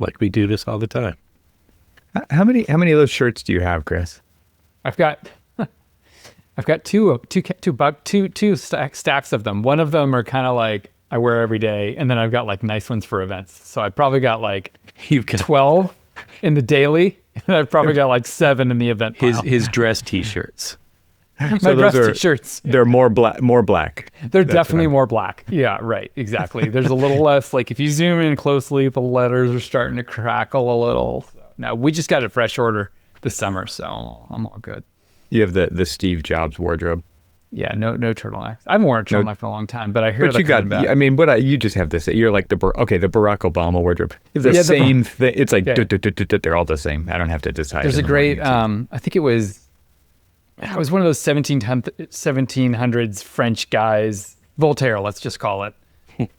like we do this all the time. How many of those shirts do you have, Chris? I've got two stacks of them. One of them are kind of like I wear every day, and then I've got like nice ones for events. So I probably got like 12 in the daily, and I've probably got like 7 in the event pile. His dress T-shirts. My dress T-shirts. They're more black. They're definitely more black. Yeah, right. Exactly. There's a little less, like if you zoom in closely, the letters are starting to crackle a little. No, we just got a fresh order this summer, so I'm all good. You have the Steve Jobs wardrobe. Yeah, no turtlenecks. I haven't worn a turtleneck for a long time, but I hear you got. I mean, you just have this. You're like the Barack Obama wardrobe. The same thing. It's like they're all the same. I don't have to decide. There's a great. I think it was one of those 1700s French guys. Voltaire, let's just call it,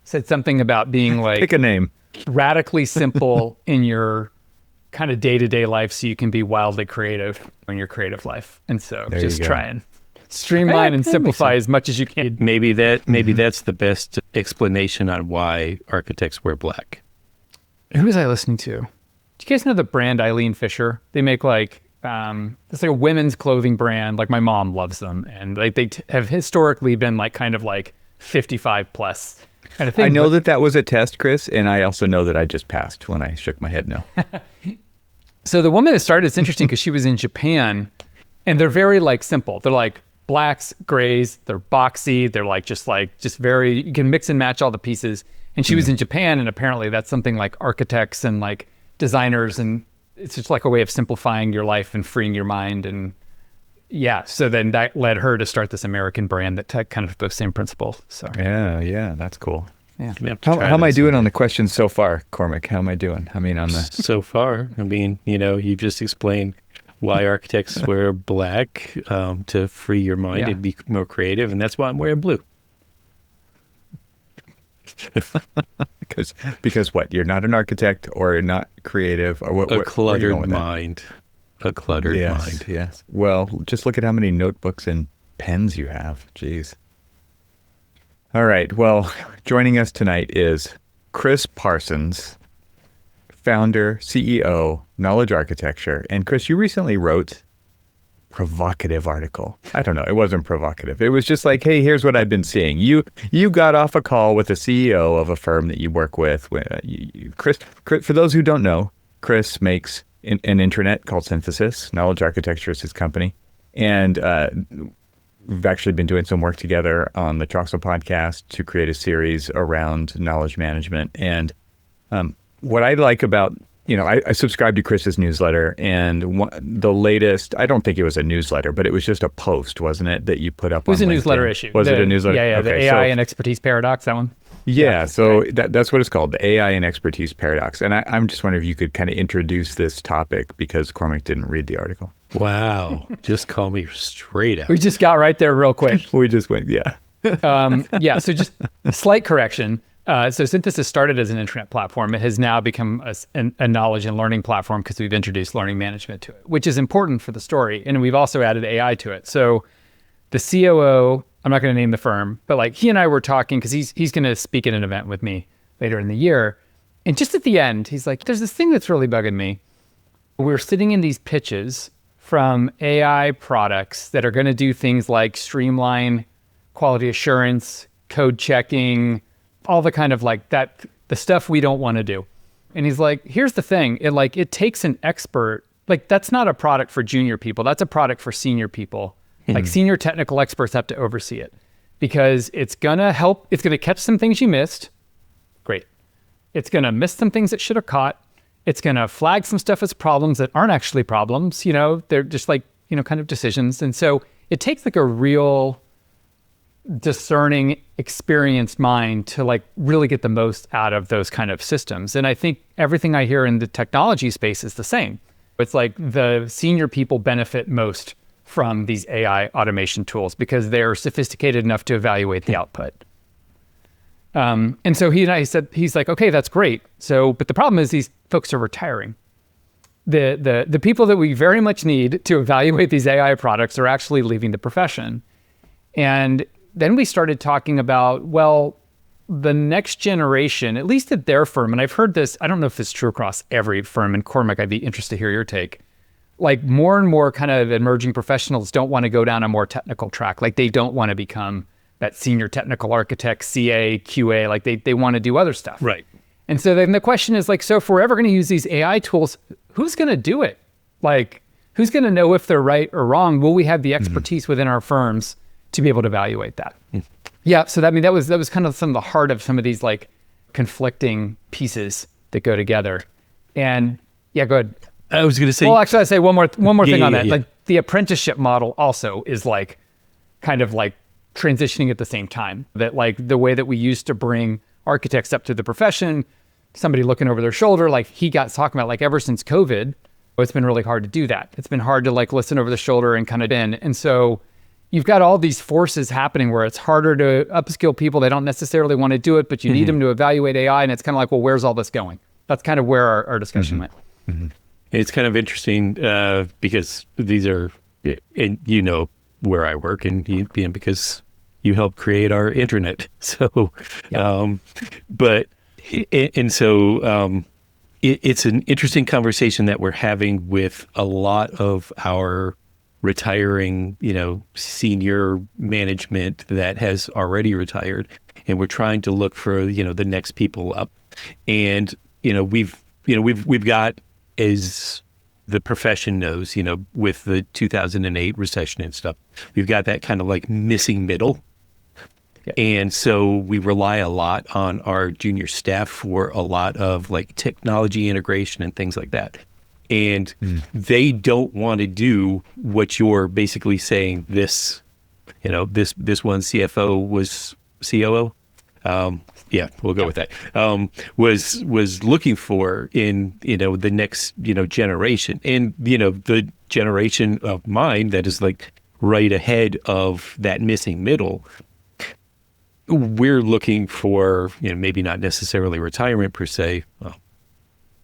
said something about being like pick a name. Radically simple in your kind of day-to-day life so you can be wildly creative in your creative life. And so just try and streamline and simplify as much as you can. Maybe that's the best explanation on why architects wear black. Who was I listening to? Do you guys know the brand Eileen Fisher? They make like it's like a women's clothing brand. Like my mom loves them, and like they have historically been like kind of like 55 plus kind of thing. I know that was a test, Chris, and I also know that I just passed when I shook my head no. So the woman that started, it's interesting because she was in Japan, and they're very like simple. They're like blacks, grays, they're boxy, they're like just very, you can mix and match all the pieces. And she was in Japan, and apparently that's something like architects and like designers, and it's just like a way of simplifying your life and freeing your mind. And yeah, so then that led her to start this American brand that kind of those same principles. So yeah, that's cool. Yeah. How am I doing on the questions so far, Cormac? How am I doing? I mean, so far, I mean, you just explained why architects wear black to free your mind and be more creative, and that's why I'm wearing blue. Because what? You're not an architect, or you're not creative, or what? A cluttered mind. A cluttered mind. Yes. Well, just look at how many notebooks and pens you have. Jeez. All right. Well, joining us tonight is Chris Parsons, founder, CEO, Knowledge Architecture. And Chris, you recently wrote a provocative article. I don't know. It wasn't provocative. It was just like, hey, here's what I've been seeing. You got off a call with the CEO of a firm that you work with. Chris, for those who don't know, Chris makes an intranet called Synthesis. Knowledge Architecture is his company. And we've actually been doing some work together on the Troxel podcast to create a series around knowledge management. And what I like about, I subscribed to Chris's newsletter, and the latest, I don't think it was a newsletter, but it was just a post, wasn't it, that you put up on LinkedIn? It was a newsletter issue. Was it a newsletter? Yeah, okay, the AI and expertise paradox, that one. Yeah, so that's what it's called, the AI and expertise paradox. And I'm just wondering if you could kind of introduce this topic, because Cormac didn't read the article. Wow. Just call me straight out. We just got right there real quick. We just went, yeah. So just a slight correction. So Synthesis started as an internet platform. It has now become a knowledge and learning platform because we've introduced learning management to it, which is important for the story. And we've also added AI to it. So the COO, I'm not going to name the firm, but like he and I were talking because he's going to speak at an event with me later in the year. And just at the end, he's like, there's this thing that's really bugging me. We're sitting in these pitches from AI products that are going to do things like streamline quality assurance, code checking, all the kind of like that, the stuff we don't want to do. And he's like, here's the thing. It takes an expert. Like, that's not a product for junior people. That's a product for senior people. Like senior technical experts have to oversee it because it's going to help. It's going to catch some things you missed. Great. It's going to miss some things it should have caught. It's going to flag some stuff as problems that aren't actually problems. They're just like, kind of decisions. And so it takes like a real discerning, experienced mind to like really get the most out of those kind of systems. And I think everything I hear in the technology space is the same. It's like the senior people benefit most from these AI automation tools because they're sophisticated enough to evaluate the output. And so he and I said, he's like, okay, that's great. So, but the problem is these folks are retiring. The people that we very much need to evaluate these AI products are actually leaving the profession. And then we started talking about, well, the next generation, at least at their firm, and I've heard this, I don't know if it's true across every firm, and Cormac, I'd be interested to hear your take. Like more and more kind of emerging professionals don't want to go down a more technical track. Like they don't want to become that senior technical architect, CA, QA, like they want to do other stuff. Right. And so then the question is like, so if we're ever going to use these AI tools, who's going to do it? Like, who's going to know if they're right or wrong? Will we have the expertise within our firms to be able to evaluate that? Yeah. So that was kind of some of the heart of some of these like conflicting pieces that go together. And yeah, go ahead. I was going to say. Well, actually, I'd say one more thing on that. Yeah. Like the apprenticeship model also is like kind of like transitioning at the same time. That like the way that we used to bring architects up to the profession, somebody looking over their shoulder, like he got talking about like ever since COVID, it's been really hard to do that. It's been hard to like listen over the shoulder and kind of in. And so you've got all these forces happening where it's harder to upskill people. They don't necessarily want to do it, but you need them to evaluate AI. And it's kind of like, well, where's all this going? That's kind of where our discussion went. It's kind of interesting because these are, and you know where I work, and because you helped create our internet. So, it's an interesting conversation that we're having with a lot of our retiring, senior management that has already retired, and we're trying to look for, the next people up, and we've got, as the profession knows, with the 2008 recession and stuff, we've got that kind of like missing middle. Yeah. And so we rely a lot on our junior staff for a lot of like technology integration and things like that. And they don't want to do what you're basically saying this one CFO was COO. Yeah, we'll go with that. Was looking for in, the next, generation, and, the generation of mine that is like right ahead of that missing middle. We're looking for, maybe not necessarily retirement per se. Well,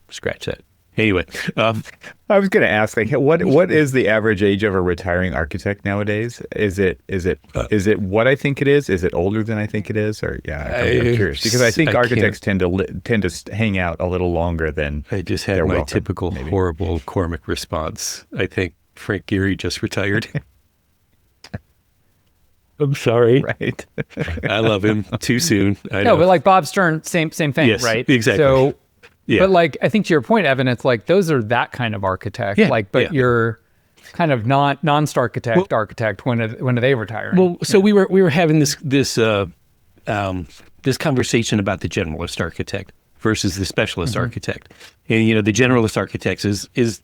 scratch that. Anyway, I was going to ask, like, what is the average age of a retiring architect nowadays? Is it what I think it is? Is it older than I think it is? Or I'm curious because I think architects tend to hang out a little longer than. I just had my typical horrible Cormac response. I think Frank Gehry just retired. I'm sorry. Right. I love him. Too soon. I know. No, but like Bob Stern, same thing, yes, right? Exactly. So, yeah. But like, I think to your point, Evan, it's like, those are that kind of architect, you're kind of non-star architect, when are they retiring? Well, so we were having this conversation about the generalist architect versus the specialist architect. And, the generalist architects is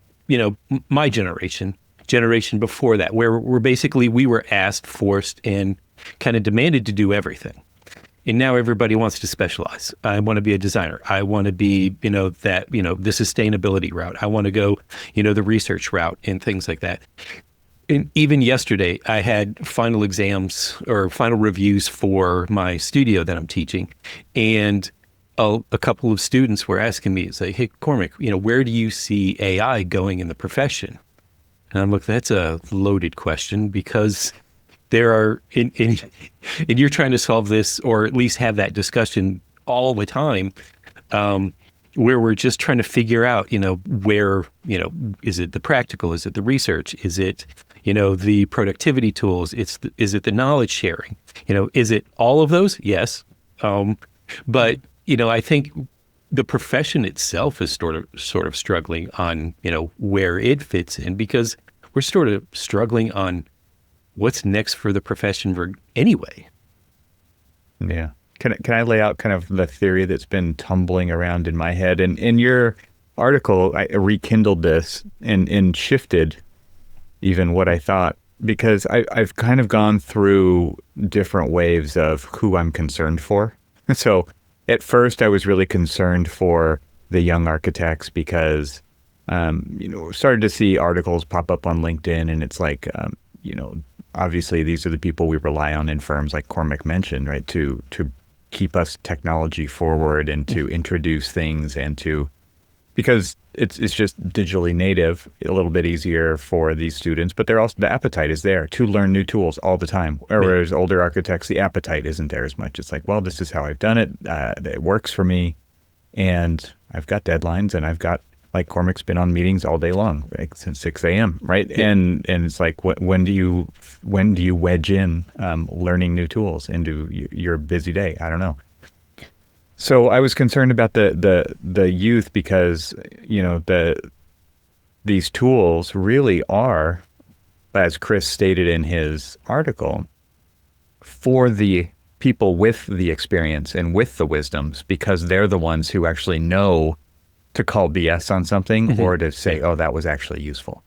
my generation before that, where we were asked, forced, and kind of demanded to do everything. And now everybody wants to specialize. I want to be a designer. I want to be, the sustainability route. I want to go, the research route and things like that. And even yesterday, I had final exams or final reviews for my studio that I'm teaching. And a couple of students were asking me, say, hey, Cormac, where do you see AI going in the profession? And I'm like, that's a loaded question, because there are, and you're trying to solve this, or at least have that discussion all the time, where we're just trying to figure out, where, is it the practical? Is it the research? Is it, the productivity tools? Is it the knowledge sharing? Is it all of those? Yes. But, I think the profession itself is sort of struggling on, where it fits in, because we're sort of struggling on what's next for the profession anyway. Yeah. Can I lay out kind of the theory that's been tumbling around in my head? And in your article, I rekindled this and shifted even what I thought, because I've kind of gone through different waves of who I'm concerned for. So at first I was really concerned for the young architects because, started to see articles pop up on LinkedIn, and it's like, obviously these are the people we rely on in firms, like Cormac mentioned, right? To keep us technology forward and to introduce things and to because it's just digitally native, a little bit easier for these students, but the appetite is there to learn new tools all the time. Whereas older architects, the appetite isn't there as much. It's like, well, this is how I've done it. It works for me, and I've got deadlines, and I've got, like, Cormac's been on meetings all day long, like since 6 a.m. Right, and it's like, when do you wedge in learning new tools into your busy day? I don't know. So I was concerned about the youth because, these tools really are, as Chris stated in his article, for the people with the experience and with the wisdoms, because they're the ones who actually know to call BS on something or to say, oh, that was actually useful.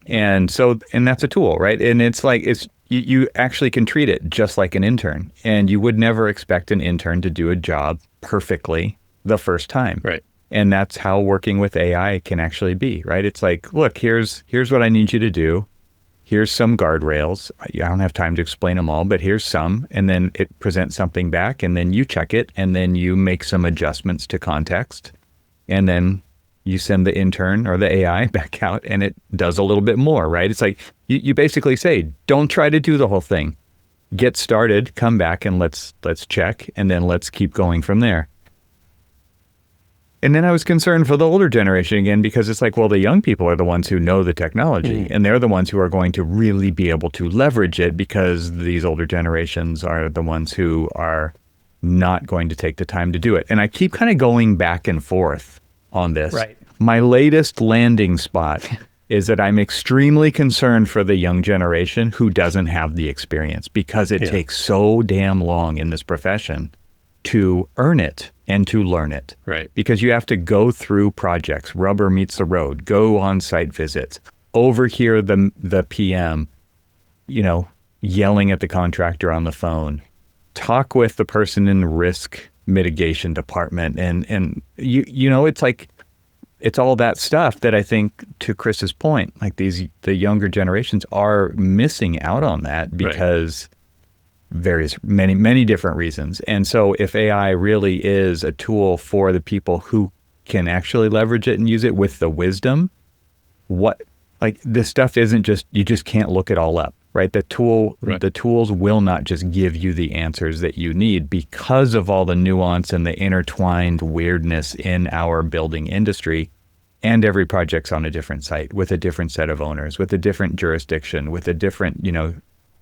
And that's a tool, right? And it's like, you actually can treat it just like an intern, and you would never expect an intern to do a job perfectly the first time. Right. And that's how working with AI can actually be, right? It's like, look, here's what I need you to do. Here's some guardrails. I don't have time to explain them all, but here's some. And then it presents something back, and then you check it, and then you make some adjustments to context. And then you send the intern or the AI back out, and it does a little bit more, right? It's like, you basically say, don't try to do the whole thing. Get started, come back, and let's check, and then let's keep going from there. And then I was concerned for the older generation again, because it's like, well, the young people are the ones who know the technology, and they're the ones who are going to really be able to leverage it, because these older generations are the ones who are not going to take the time to do it. And I keep kind of going back and forth on this. Right. My latest landing spot is that I'm extremely concerned for the young generation who doesn't have the experience, because it takes so damn long in this profession to earn it and to learn it. Right. Because you have to go through projects, rubber meets the road, go on site visits, overhear the PM, yelling at the contractor on the phone, talk with the person in the risk mitigation department, and it's like, it's all that stuff that I think, to Chris's point, like the younger generations are missing out on that because many different reasons. And so if AI really is a tool for the people who can actually leverage it and use it with the wisdom, this stuff isn't just, you just can't look it all up, right? The tools will not just give you the answers that you need, because of all the nuance and the intertwined weirdness in our building industry. And every project's on a different site with a different set of owners, with a different jurisdiction, with a different,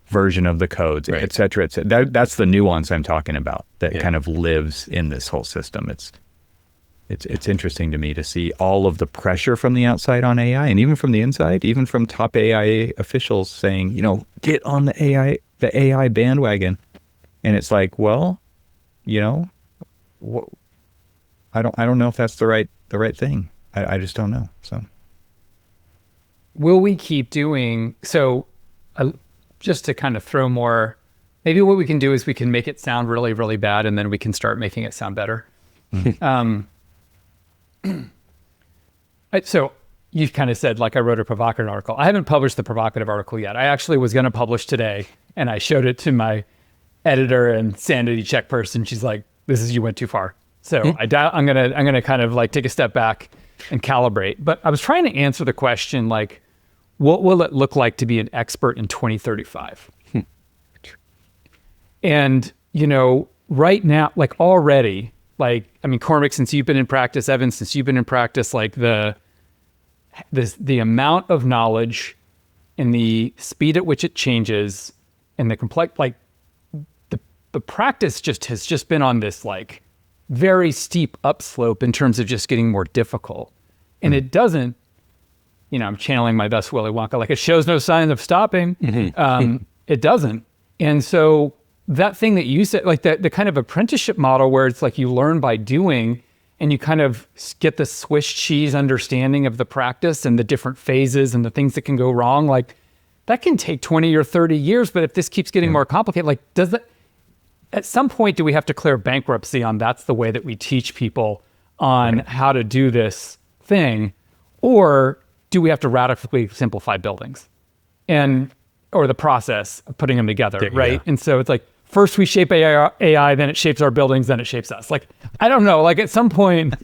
version of the codes, et cetera, et cetera. That's the nuance I'm talking about that kind of lives in this whole system. It's interesting to me to see all of the pressure from the outside on AI, and even from the inside, even from top AI officials saying, get on the AI bandwagon. And it's like, well, I don't know if that's the right thing. I just don't know. So, will we keep doing so? Just to kind of throw more, maybe what we can do is we can make it sound really, really bad, and then we can start making it sound better. So you kind of said, like, I wrote a provocative article. I haven't published the provocative article yet. I actually was going to publish today, and I showed it to my editor and sanity check person. She's like, you went too far. So I'm gonna kind of like take a step back and calibrate. But I was trying to answer the question, like, what will it look like to be an expert in 2035? And, right now, like, already, like, I mean, Cormac, since you've been in practice, Evan, since you've been in practice, like the amount of knowledge and the speed at which it changes and the complex, like the practice has just been on this like very steep upslope in terms of just getting more difficult. And it doesn't, I'm channeling my best Willy Wonka, like, it shows no sign of stopping. It doesn't. And so that thing that you said, like the kind of apprenticeship model where it's like you learn by doing, and you kind of get the Swiss cheese understanding of the practice and the different phases and the things that can go wrong, like that can take 20 or 30 years. But if this keeps getting more complicated, like, at some point, do we have to declare bankruptcy on that's the way that we teach people on how to do this thing? Or do we have to radically simplify buildings or the process of putting them together, right? And so it's like, first we shape AI, then it shapes our buildings, then it shapes us. Like, I don't know, like at some point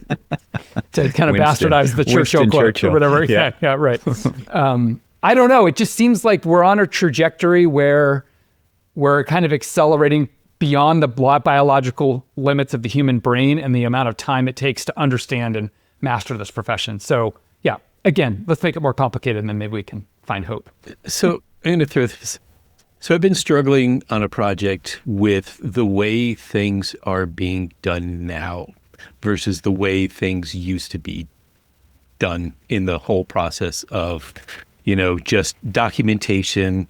to kind of bastardize the Churchill quote or whatever. Yeah, right. I don't know. It just seems like we're on a trajectory where we're kind of accelerating beyond the biological limits of the human brain and the amount of time it takes to understand and master this profession. So yeah, again, let's make it more complicated and then maybe we can find hope. So I'm going to throw this. So I've been struggling on a project with the way things are being done now versus the way things used to be done in the whole process of, just documentation,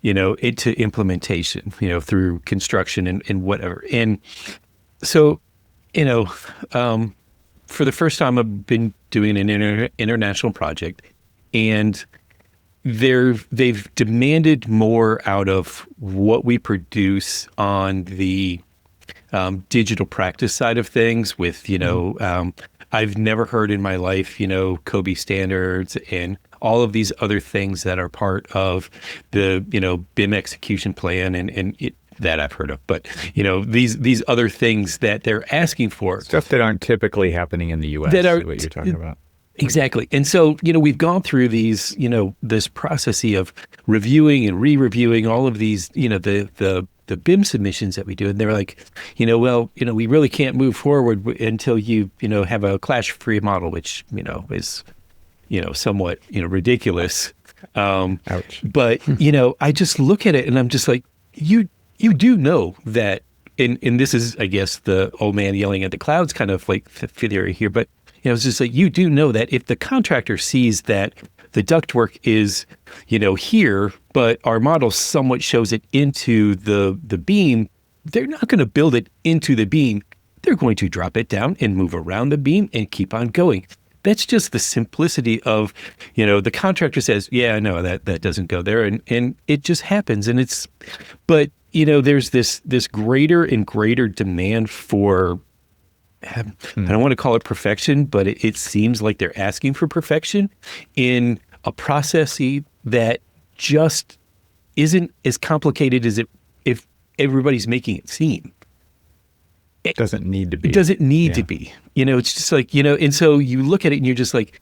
into implementation, through construction and whatever. And so, for the first time, I've been doing an international project, and they've demanded more out of what we produce on the digital practice side of things with, I've never heard in my life, Kobe standards and all of these other things that are part of the, BIM execution plan and that I've heard of. But, these other things that they're asking for. Stuff that aren't typically happening in the U.S. That are what you're talking about. Exactly. And so, we've gone through these, this process of reviewing and re-reviewing all of these, the BIM submissions that we do. And they're like, we really can't move forward until you, have a clash-free model, which, is, somewhat, ridiculous. Ouch. But, I just look at it and I'm just like, you do know that, and this is, I guess, the old man yelling at the clouds kind of like theory here, but, it's just like, you do know that if the contractor sees that the ductwork is, here, but our model somewhat shows it into the beam, they're not going to build it into the beam. They're going to drop it down and move around the beam and keep on going. That's just the simplicity of, the contractor says, yeah, no, that doesn't go there. And it just happens. And but there's this greater and greater demand for, I don't want to call it perfection, but it seems like they're asking for perfection in a process that just isn't as complicated as if everybody's making it seem. It doesn't need to be. It doesn't need to be. It's just like, and so you look at it and you're just like,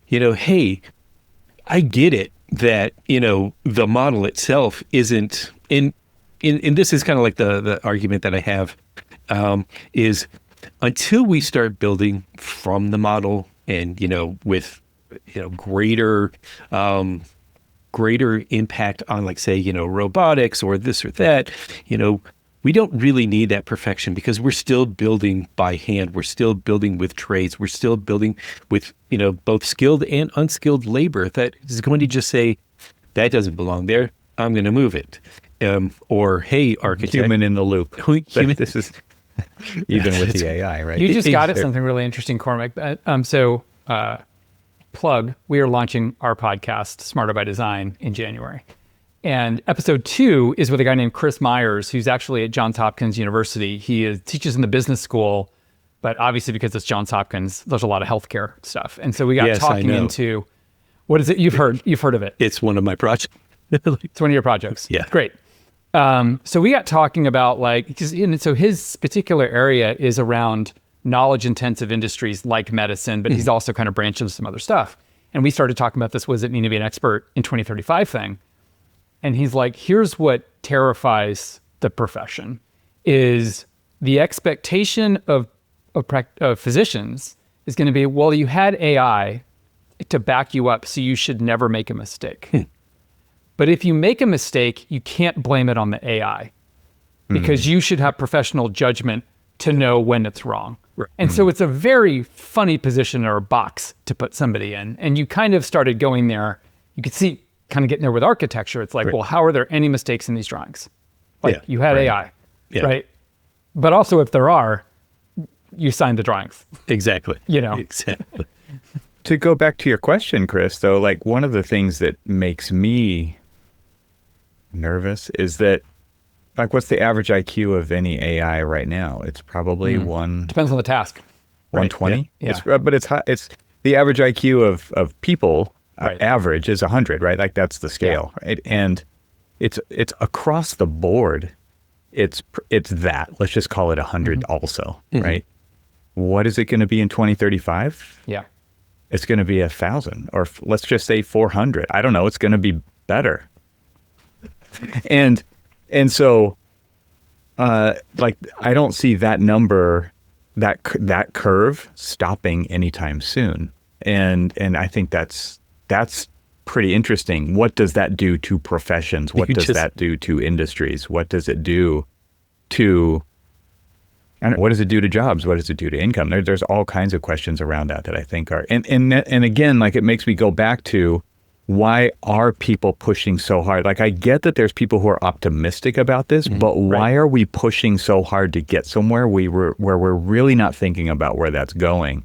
hey, I get it that, the model itself isn't, and this is kind of like the argument that I have, is until we start building from the model and, with, greater impact on, like, say, robotics or this or that, we don't really need that perfection because we're still building by hand. We're still building with trades. We're still building with, both skilled and unskilled labor that is going to just say, that doesn't belong there. I'm going to move it. Or, hey, architect. Human in the loop. This is even with the AI, right? You just got at something really interesting, Cormac. Plug, we are launching our podcast, Smarter by Design, in January. And episode 2 is with a guy named Chris Myers, who's actually at Johns Hopkins University. He teaches in the business school, but obviously because it's Johns Hopkins, there's a lot of healthcare stuff. And so we got talking into, what is it? You've heard of it. It's one of my projects. It's one of your projects. Yeah. Great. So we got talking about so his particular area is around knowledge intensive industries like medicine, but he's also kind of branched into some other stuff. And we started talking about this, what does it mean to be an expert in 2035 thing? And he's like, here's what terrifies the profession is the expectation of physicians is going to be, well, you had AI to back you up, so you should never make a mistake. But if you make a mistake, you can't blame it on the AI because you should have professional judgment to know when it's wrong. Right. And so it's a very funny position or a box to put somebody in. And you kind of started going there. You could see kind of getting there with architecture. It's like, well, how are there any mistakes in these drawings? Like you had AI, right? But also if there are, you signed the drawings. Exactly. Exactly. To go back to your question, Chris, though, like one of the things that makes me nervous is that, like, what's the average IQ of any AI right now? It's probably depends on the task. 120. Right. Yeah. But it's high. It's the average IQ of people. Average is 100, right? Like that's the scale, right? And it's across the board. it's that. Let's just call it 100 also, right? What is it going to be in 2035? Yeah. It's going to be 1,000, or let's just say 400. I don't know. It's going to be better. And so, like, I don't see that number, that curve stopping anytime soon. And I think that's pretty interesting. What does that do to professions? What does that do to industries? What does it do to, I don't know, what does it do to jobs? What does it do to income? There's all kinds of questions around that I think are, and again, like, it makes me go back to, why are people pushing so hard? Like, I get that there's people who are optimistic about this, but why are we pushing so hard to get somewhere where we're really not thinking about where that's going?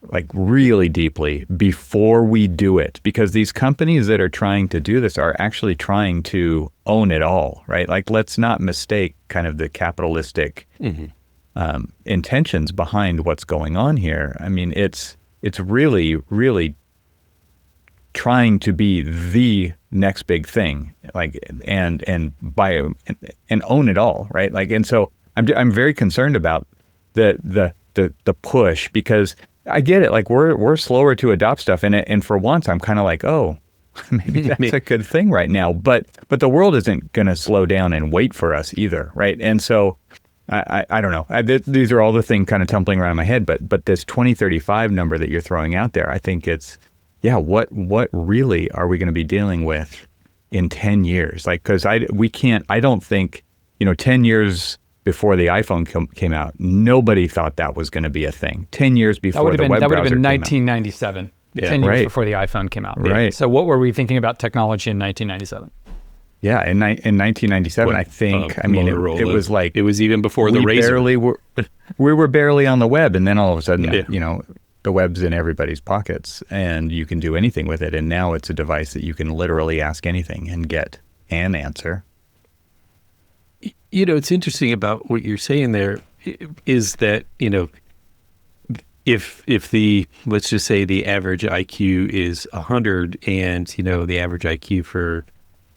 Like, really deeply before we do it, because these companies that are trying to do this are actually trying to own it all, right? Like, let's not mistake kind of the capitalistic intentions behind what's going on here. I mean, it's really, really trying to be the next big thing, like, and own it all, right? Like, and so I'm very concerned about the push, because I get it. Like, we're slower to adopt stuff, and for once, I'm kind of like, oh, maybe that's a good thing right now. But the world isn't going to slow down and wait for us either, right? And so, I don't know. These are all the things kind of tumbling around my head. But this 2035 number that you're throwing out there, I think it's, yeah. What really are we going to be dealing with in 10 years? Like, because I don't think, 10 years before the iPhone came out, nobody thought that was going to be a thing. 10 years before the web browser came out. That would have been 1997, 10 years before the iPhone came out. Right. So what were we thinking about technology in 1997? Yeah, in 1997, I think, it was like... It was even before the Razor. We were barely on the web, and then all of a sudden, the web's in everybody's pockets, and you can do anything with it. And now it's a device that you can literally ask anything and get an answer. It's interesting about what you're saying there is that, if the, let's just say the average IQ is 100 and, the average IQ for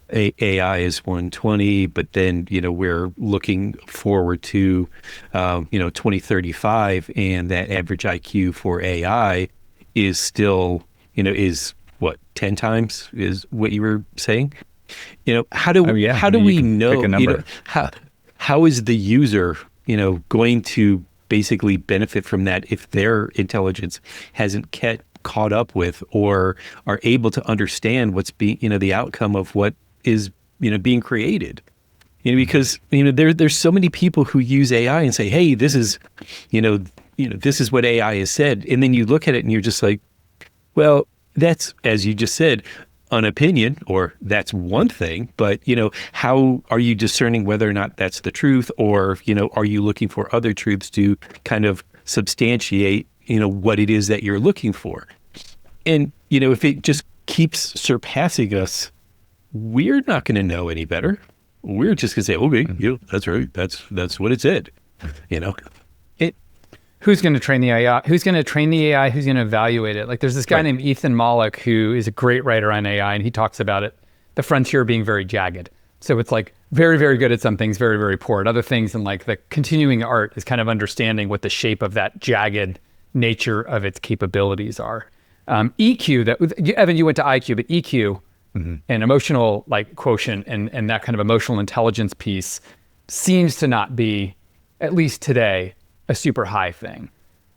AI is 120, but then, we're looking forward to, 2035, and that average IQ for AI is still, is what, 10 times is what you were saying? How do we know, how is the user, going to basically benefit from that if their intelligence hasn't caught up with, or are able to understand what's being, the outcome of what is, being created? Because, there's so many people who use AI and say, hey, this is, this is what AI has said. And then you look at it and you're just like, well, that's, as you just said, an opinion, or that's one thing, but, how are you discerning whether or not that's the truth? Or, are you looking for other truths to kind of substantiate, what it is that you're looking for? And, if it just keeps surpassing us, we're not going to know any better. We're just going to say, okay, that's right. That's what it said. Who's going to train the AI? Who's going to train the AI? Who's going to evaluate it? Like, there's this guy named Ethan Mollick, who is a great writer on AI, and he talks about it, the frontier being very jagged. So it's like very, very good at some things, very, very poor at other things. And like the continuing art is kind of understanding what the shape of that jagged nature of its capabilities are. EQ, Evan, you went to IQ, but EQ and emotional quotient and that kind of emotional intelligence piece seems to not be, at least today, a super high thing.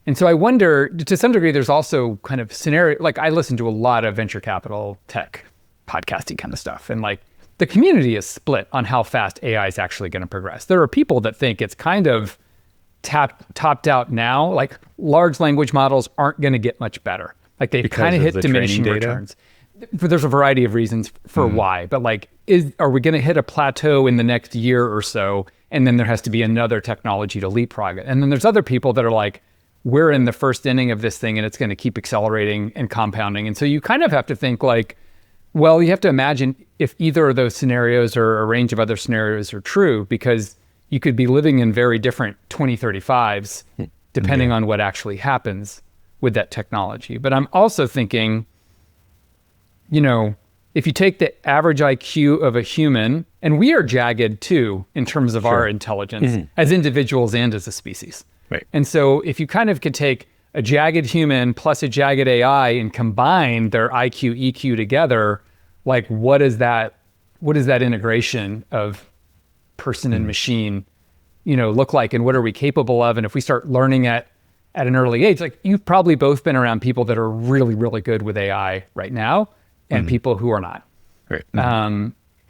And so I wonder, to some degree, there's also kind of scenario, like I listen to a lot of venture capital tech podcasting kind of stuff. And like the community is split on how fast AI is actually going to progress. There are people that think it's kind of topped out now. Like large language models aren't going to get much better. Like they've kind of hit diminishing returns. There's a variety of reasons for why, but like, are we going to hit a plateau in the next year or so? And then there has to be another technology to leapfrog it. And then there's other people that are like, we're in the first inning of this thing and it's going to keep accelerating and compounding. And so you kind of have to think like, well, you have to imagine if either of those scenarios or a range of other scenarios are true, because you could be living in very different 2035s depending on what actually happens with that technology. But I'm also thinking, if you take the average IQ of a human, and we are jagged too in terms of our intelligence as individuals and as a species. Right. And so if you kind of could take a jagged human plus a jagged AI and combine their IQ, EQ together, like what is that integration of person and machine, look like, and what are we capable of? And if we start learning at an early age, like you've probably both been around people that are really, really good with AI right now and people who are not. Right.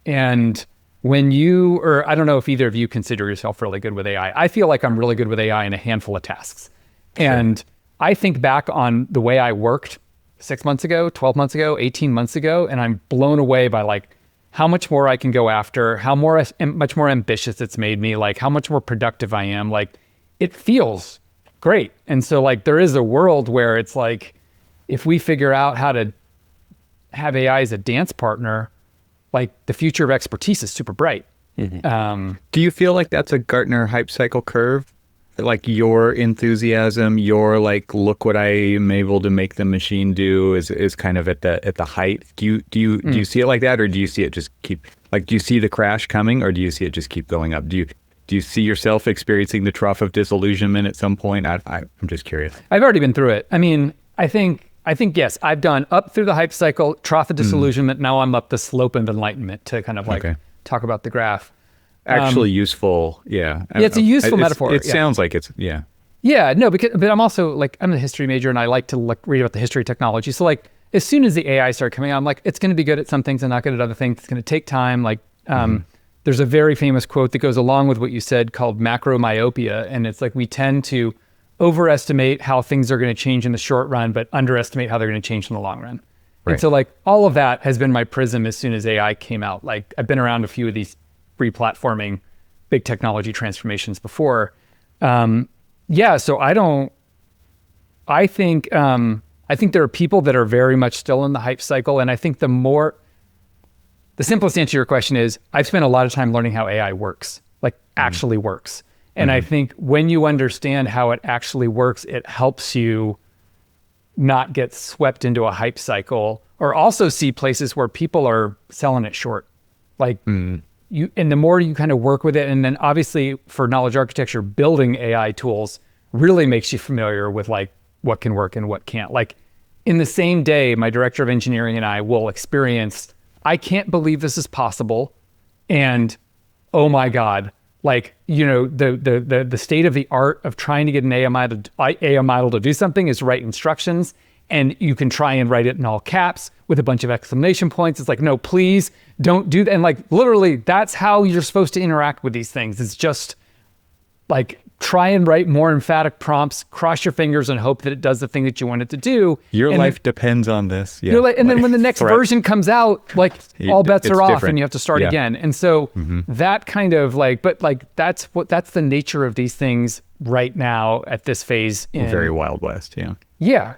And when or I don't know if either of you consider yourself really good with AI. I feel like I'm really good with AI in a handful of tasks. And I think back on the way I worked 6 months ago, 12 months ago, 18 months ago, and I'm blown away by like how much more I can go after, how much more ambitious it's made me, like how much more productive I am. Like it feels great. And so like there is a world where it's like, if we figure out how to have AI as a dance partner, like the future of expertise is super bright. Do you feel like that's a Gartner hype cycle curve? Like your enthusiasm, your like, look what I am able to make the machine do is kind of at the height. Do you see it like that, or do you see it just keep, like, do you see the crash coming, or do you see it just keep going up? Do you see yourself experiencing the trough of disillusionment at some point? I'm just curious. I've already been through it. I mean, I think yes, I've done up through the hype cycle, trough of disillusionment. Now I'm up the slope of enlightenment to kind of like talk about the graph. Actually useful. Yeah. It's a useful metaphor. It sounds like it's, Yeah, no, but I'm also like, I'm a history major and I like to read about the history of technology. So like, as soon as the AI started coming out, I'm like, it's going to be good at some things and not good at other things. It's going to take time. Like, there's a very famous quote that goes along with what you said called macro myopia. And it's like, we tend to overestimate how things are going to change in the short run, but underestimate how they're going to change in the long run. Right. And so like, all of that has been my prism as soon as AI came out. Like, I've been around a few of these re-platforming big technology transformations before. So I think there are people that are very much still in the hype cycle. And I think the simplest answer to your question is I've spent a lot of time learning how AI works, like actually works. And I think when you understand how it actually works, it helps you not get swept into a hype cycle, or also see places where people are selling it short. Like, and the more you kind of work with it, and then obviously for knowledge architecture, building AI tools really makes you familiar with like what can work and what can't. Like in the same day, my director of engineering and I will experience, I can't believe this is possible. And oh my God, like, the state of the art of trying to get an AI model to do something is write instructions. And you can try and write it in all caps with a bunch of exclamation points. It's like, no, please don't do that. And like, literally, that's how you're supposed to interact with these things. It's just like, try and write more emphatic prompts, cross your fingers and hope that it does the thing that you want it to do. Your life depends on this. Yeah. Then when the next version comes out, like all bets are off different. And you have to start again. And so that kind of like, but like, that's the nature of these things right now at this phase. Very Wild West. Yeah. Yeah.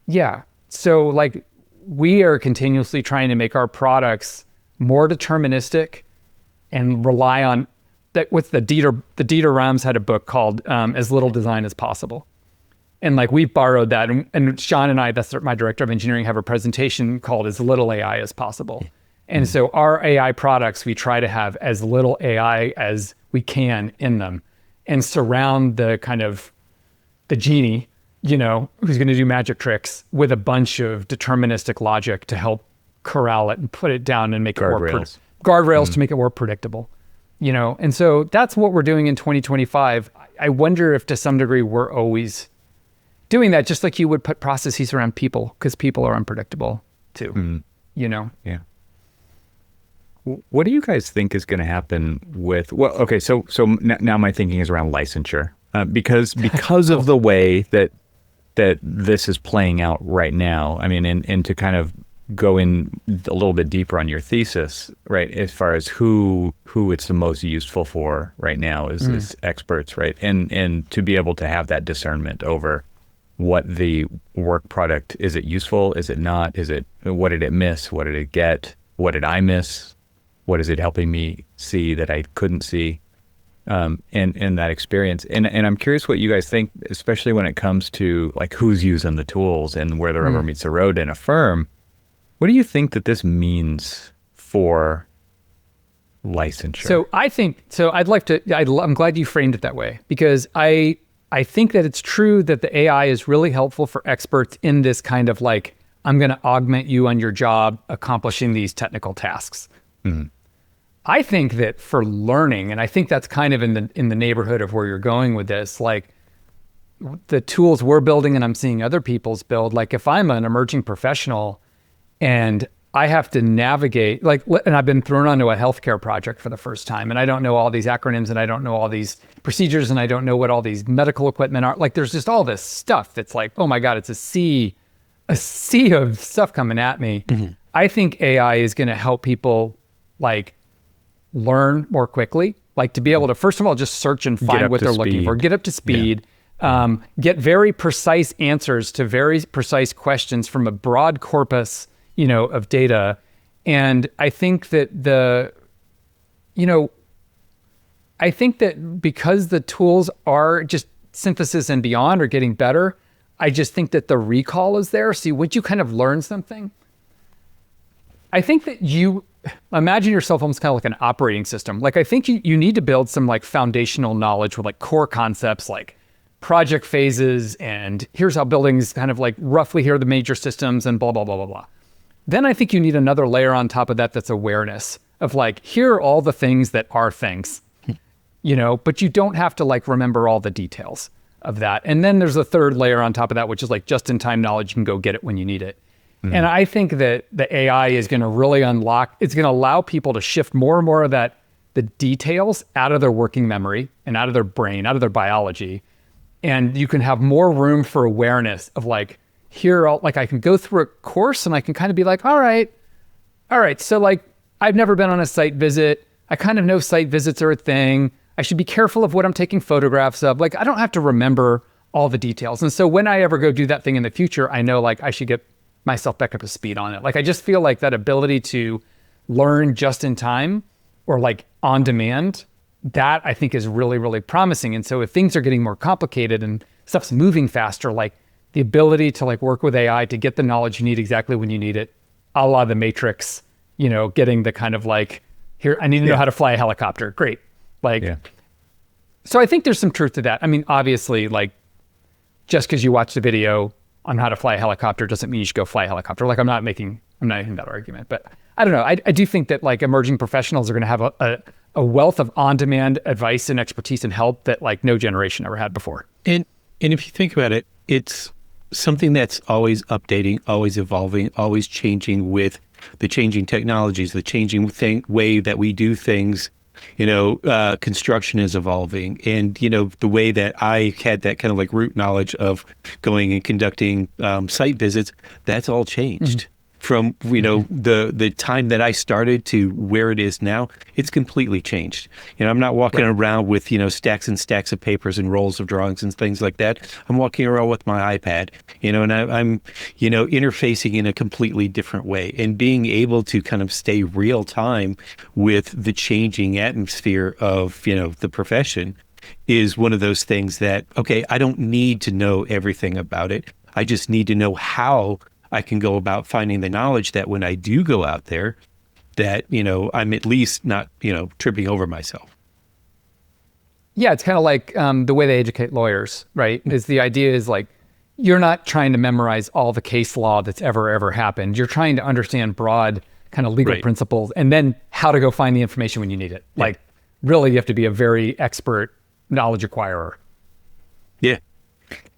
Yeah. So like we are continuously trying to make our products more deterministic and rely on that. With the Dieter Rams had a book called As Little Design as Possible. And like we borrowed that. And Sean and I, that's my director of engineering, have a presentation called As Little AI as Possible. And so our AI products, we try to have as little AI as we can in them and surround the kind of the genie, who's going to do magic tricks with a bunch of deterministic logic to help corral it and put it down and make guardrails. it more guardrails to make it more predictable, And so that's what we're doing in 2025. I wonder if to some degree we're always doing that, just like you would put processes around people, because people are unpredictable too, Yeah. What do you guys think is going to happen with, so now my thinking is around licensure, because of the way that this is playing out right now. I mean, and to kind of go in a little bit deeper on your thesis, right? As far as who it's the most useful for right now is experts, right? And to be able to have that discernment over what the work product, is it useful? Is it not? What did it miss? What did it get? What did I miss? What is it helping me see that I couldn't see? And that experience. And I'm curious what you guys think, especially when it comes to like who's using the tools and where the rubber meets the road in a firm. What do you think that this means for licensure? So I'm glad you framed it that way, because I think that it's true that the AI is really helpful for experts in this kind of like, I'm going to augment you on your job accomplishing these technical tasks. Mm-hmm. I think that for learning, and I think that's kind of in the neighborhood of where you're going with this, like the tools we're building and I'm seeing other people's build, like if I'm an emerging professional and I have to navigate, and I've been thrown onto a healthcare project for the first time, and I don't know all these acronyms, and I don't know all these procedures, and I don't know what all these medical equipment are. Like, there's just all this stuff that's like, oh my God, it's a sea of stuff coming at me. Mm-hmm. I think AI is going to help people like learn more quickly, like to be able to, first of all, just search and find what they're looking for, get up to speed, get very precise answers to very precise questions from a broad corpus, of data. And I think that I think that because the tools are just synthesis and beyond are getting better, I just think that the recall is there. See, would you kind of learn something? I think that you imagine yourself almost kind of like an operating system. Like, I think you need to build some like foundational knowledge with like core concepts, like project phases, and here's how buildings kind of like roughly here are the major systems and blah, blah, blah, blah, blah. Then I think you need another layer on top of that that's awareness of like, here are all the things that are things, but you don't have to like remember all the details of that. And then there's a third layer on top of that, which is like just-in-time knowledge. You can go get it when you need it. Mm-hmm. And I think that the AI is going to really it's going to allow people to shift more and more of the details out of their working memory and out of their brain, out of their biology. And you can have more room for awareness of like, I can go through a course and I can kind of be like, all right. So like, I've never been on a site visit. I kind of know site visits are a thing. I should be careful of what I'm taking photographs of. Like, I don't have to remember all the details. And so when I ever go do that thing in the future, I know like I should get myself back up to speed on it. Like, I just feel like that ability to learn just in time or like on demand, that I think is really, really promising. And so if things are getting more complicated and stuff's moving faster, like the ability to like work with AI to get the knowledge you need exactly when you need it, a la the Matrix, getting the kind of like, here, I need to know how to fly a helicopter. Great. So I think there's some truth to that. I mean, obviously, like, just because you watch the video on how to fly a helicopter doesn't mean you should go fly a helicopter. Like, I'm not making that argument, but I don't know. I do think that like emerging professionals are going to have a wealth of on-demand advice and expertise and help that like no generation ever had before. And if you think about it, it's something that's always updating, always evolving, always changing with the changing technologies, the changing way that we do things. Construction is evolving, and the way that I had that kind of like root knowledge of going and conducting site visits, that's all changed. Mm-hmm. From the time that I started to where it is now, it's completely changed. I'm not walking around with stacks and stacks of papers and rolls of drawings and things like that. I'm walking around with my iPad, and I'm interfacing in a completely different way, and being able to kind of stay real time with the changing atmosphere of the profession is one of those things that, okay, I don't need to know everything about it. I just need to know how I can go about finding the knowledge that when I do go out there, that, I'm at least not, tripping over myself. Yeah, it's kind of like the way they educate lawyers, right? Is the idea is like, you're not trying to memorize all the case law that's ever happened. You're trying to understand broad kind of legal principles and then how to go find the information when you need it. Yeah. Like, really, you have to be a very expert knowledge acquirer. Yeah.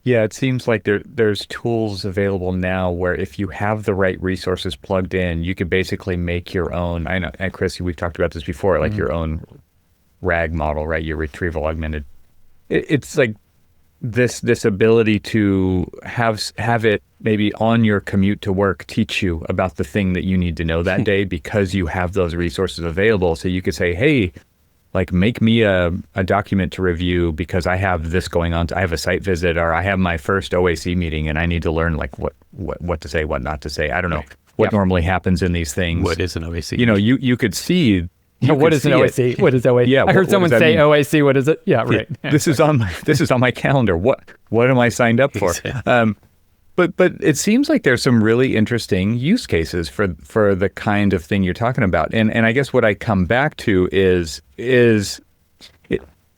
Yeah, it seems like there's tools available now where if you have the right resources plugged in, you can basically make your own. I know, and Chris, we've talked about this before, like your own RAG model, right? Your retrieval augmented. It's like this ability to have it maybe on your commute to work teach you about the thing that you need to know that day because you have those resources available. So you could say, hey, like, make me a document to review because I have this going on. I have a site visit, or I have my first OAC meeting, and I need to learn like what to say, what not to say. I don't know what normally happens in these things. What is an OAC? You could see. What is an OAC? What is OAC? Yeah, I heard someone say OAC. What is it? Yeah, right. This is on my calendar. What am I signed up for? But it seems like there's some really interesting use cases for the kind of thing you're talking about. And I guess what I come back to is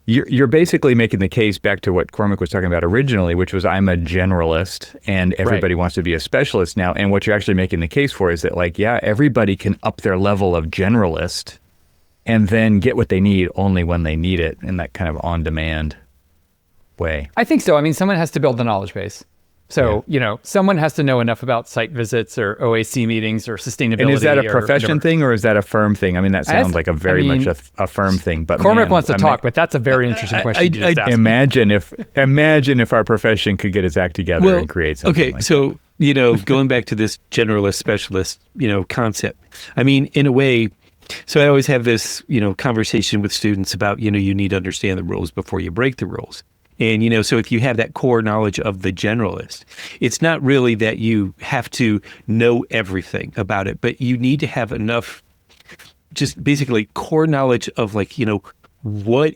you're basically making the case back to what Cormac was talking about originally, which was I'm a generalist and everybody wants to be a specialist now. And what you're actually making the case for is that like, yeah, everybody can up their level of generalist and then get what they need only when they need it in that kind of on-demand way. I think so. I mean, someone has to build the knowledge base. So, someone has to know enough about site visits or OAC meetings or sustainability. And is that a profession thing or is that a firm thing? I mean, that sounds like much a firm thing. But Cormac wants to talk, but that's a very interesting question. Imagine if our profession could get its act together and create something. Okay, so going back to this generalist specialist, concept. I mean, in a way, so I always have this conversation with students about you need to understand the rules before you break the rules. And, so if you have that core knowledge of the generalist, it's not really that you have to know everything about it, but you need to have enough just basically core knowledge of like, what,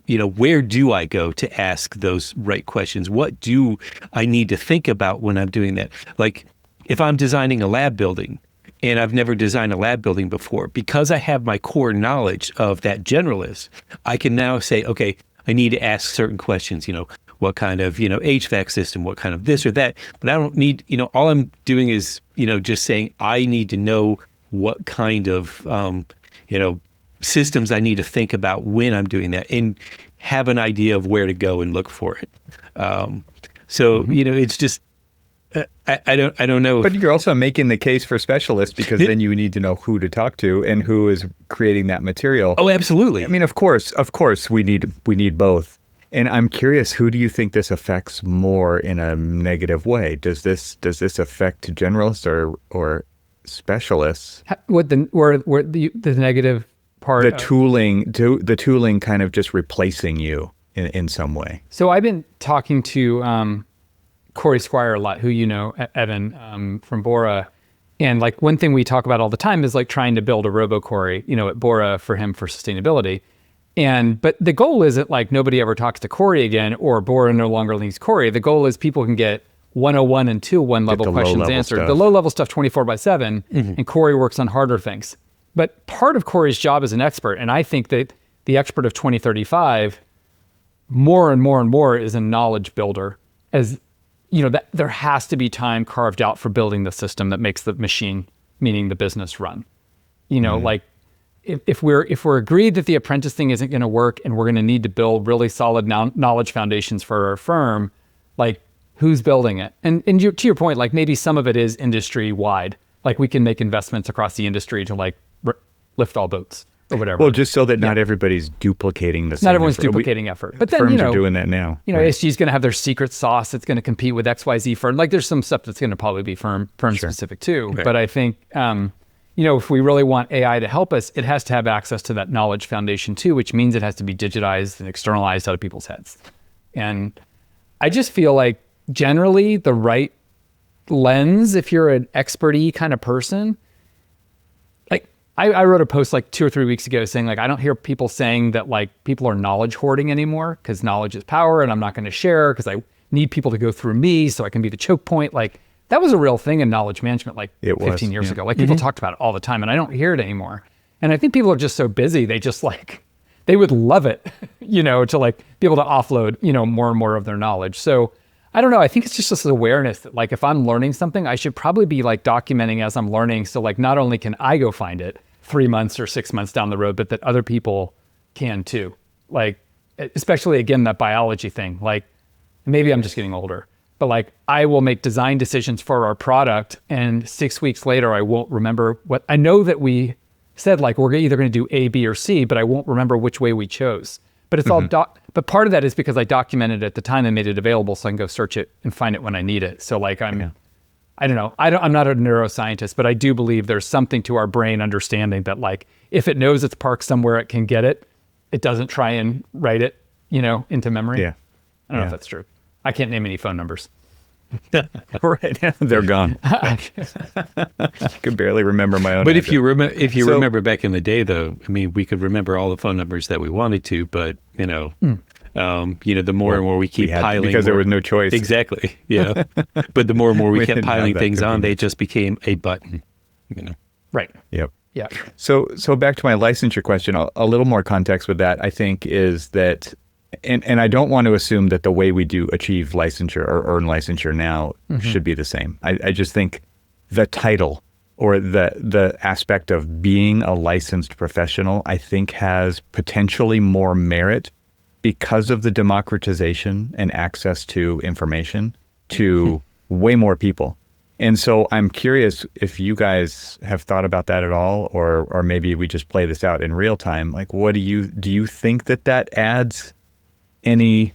where do I go to ask those right questions? What do I need to think about when I'm doing that? Like if I'm designing a lab building and I've never designed a lab building before, because I have my core knowledge of that generalist, I can now say, okay, I need to ask certain questions, what kind of, HVAC system, what kind of this or that. But I don't need, all I'm doing is, just saying I need to know what kind of, systems I need to think about when I'm doing that and have an idea of where to go and look for it. It's just, I don't know. But you're also making the case for specialists because then you need to know who to talk to and who is creating that material. Oh, absolutely. I mean, of course, we need both. And I'm curious, who do you think this affects more in a negative way? Does this affect generalists or specialists? What the negative part? The tooling kind of just replacing you in some way. So I've been talking to Corey Squire a lot, who Evan from Bora. And like one thing we talk about all the time is like trying to build a RoboQuery, at Bora for him for sustainability. But the goal isn't like nobody ever talks to Corey again or Bora no longer needs Corey. The goal is people can get 101 and 201 level questions answered. Stuff. The low level stuff 24/7, and Corey works on harder things. But part of Corey's job as an expert, and I think that the expert of 2035 more and more and more is a knowledge builder, as that there has to be time carved out for building the system that makes the machine, meaning the business, run. Like if we're agreed that the apprentice thing isn't going to work and we're going to need to build really solid knowledge foundations for our firm, like who's building it? And to your point, like maybe some of it is industry wide. Like we can make investments across the industry to like lift all boats or whatever. Well, just so that not everybody's duplicating the same. Not everyone's duplicating effort. But then, firms are doing that now. ASG is going to have their secret sauce that's going to compete with XYZ firm. Like there's some stuff that's going to probably be firm specific too. Right. But I think, if we really want AI to help us, it has to have access to that knowledge foundation too, which means it has to be digitized and externalized out of people's heads. And I just feel like generally the right lens, if you're an expert-y kind of person, I wrote a post like 2 or 3 weeks ago saying like, I don't hear people saying that like people are knowledge hoarding anymore because knowledge is power and I'm not going to share because I need people to go through me so I can be the choke point. Like that was a real thing in knowledge management like 15 years ago. Like people talked about it all the time and I don't hear it anymore. And I think people are just so busy. They just like, they would love it, to like be able to offload, more and more of their knowledge. So I don't know. I think it's just this awareness that like, if I'm learning something, I should probably be like documenting as I'm learning. So like, not only can I go find it 3 months or 6 months down the road, but that other people can too. Like, especially again, that biology thing, like maybe I'm just getting older, but like I will make design decisions for our product and 6 weeks later, I won't remember what I know that we said, like, we're either going to do A, B, or C, but I won't remember which way we chose. But it's all, but part of that is because I documented it at the time and made it available so I can go search it and find it when I need it. So like I don't know. I'm not a neuroscientist, but I do believe there's something to our brain understanding that like, if it knows it's parked somewhere it can get it, it doesn't try and write it, into memory. Yeah. I don't know if that's true. I can't name any phone numbers. Right. They're gone. I could barely remember my own. But if you remember back in the day, though, I mean, we could remember all the phone numbers that we wanted to, but The more and more we keep piling, because there was no choice. Exactly. Yeah. But the more and more we kept didn't have piling that things on, convenience. they just became a button. Right. Yep. Yeah. So back to my licensure question, a little more context with that, I think, is that, and I don't want to assume that the way we do achieve licensure or earn licensure now should be the same. I just think the title or the aspect of being a licensed professional, I think, has potentially more merit because of the democratization and access to information to way more people. And so I'm curious if you guys have thought about that at all, or maybe we just play this out in real time. Like, what do you think that adds anything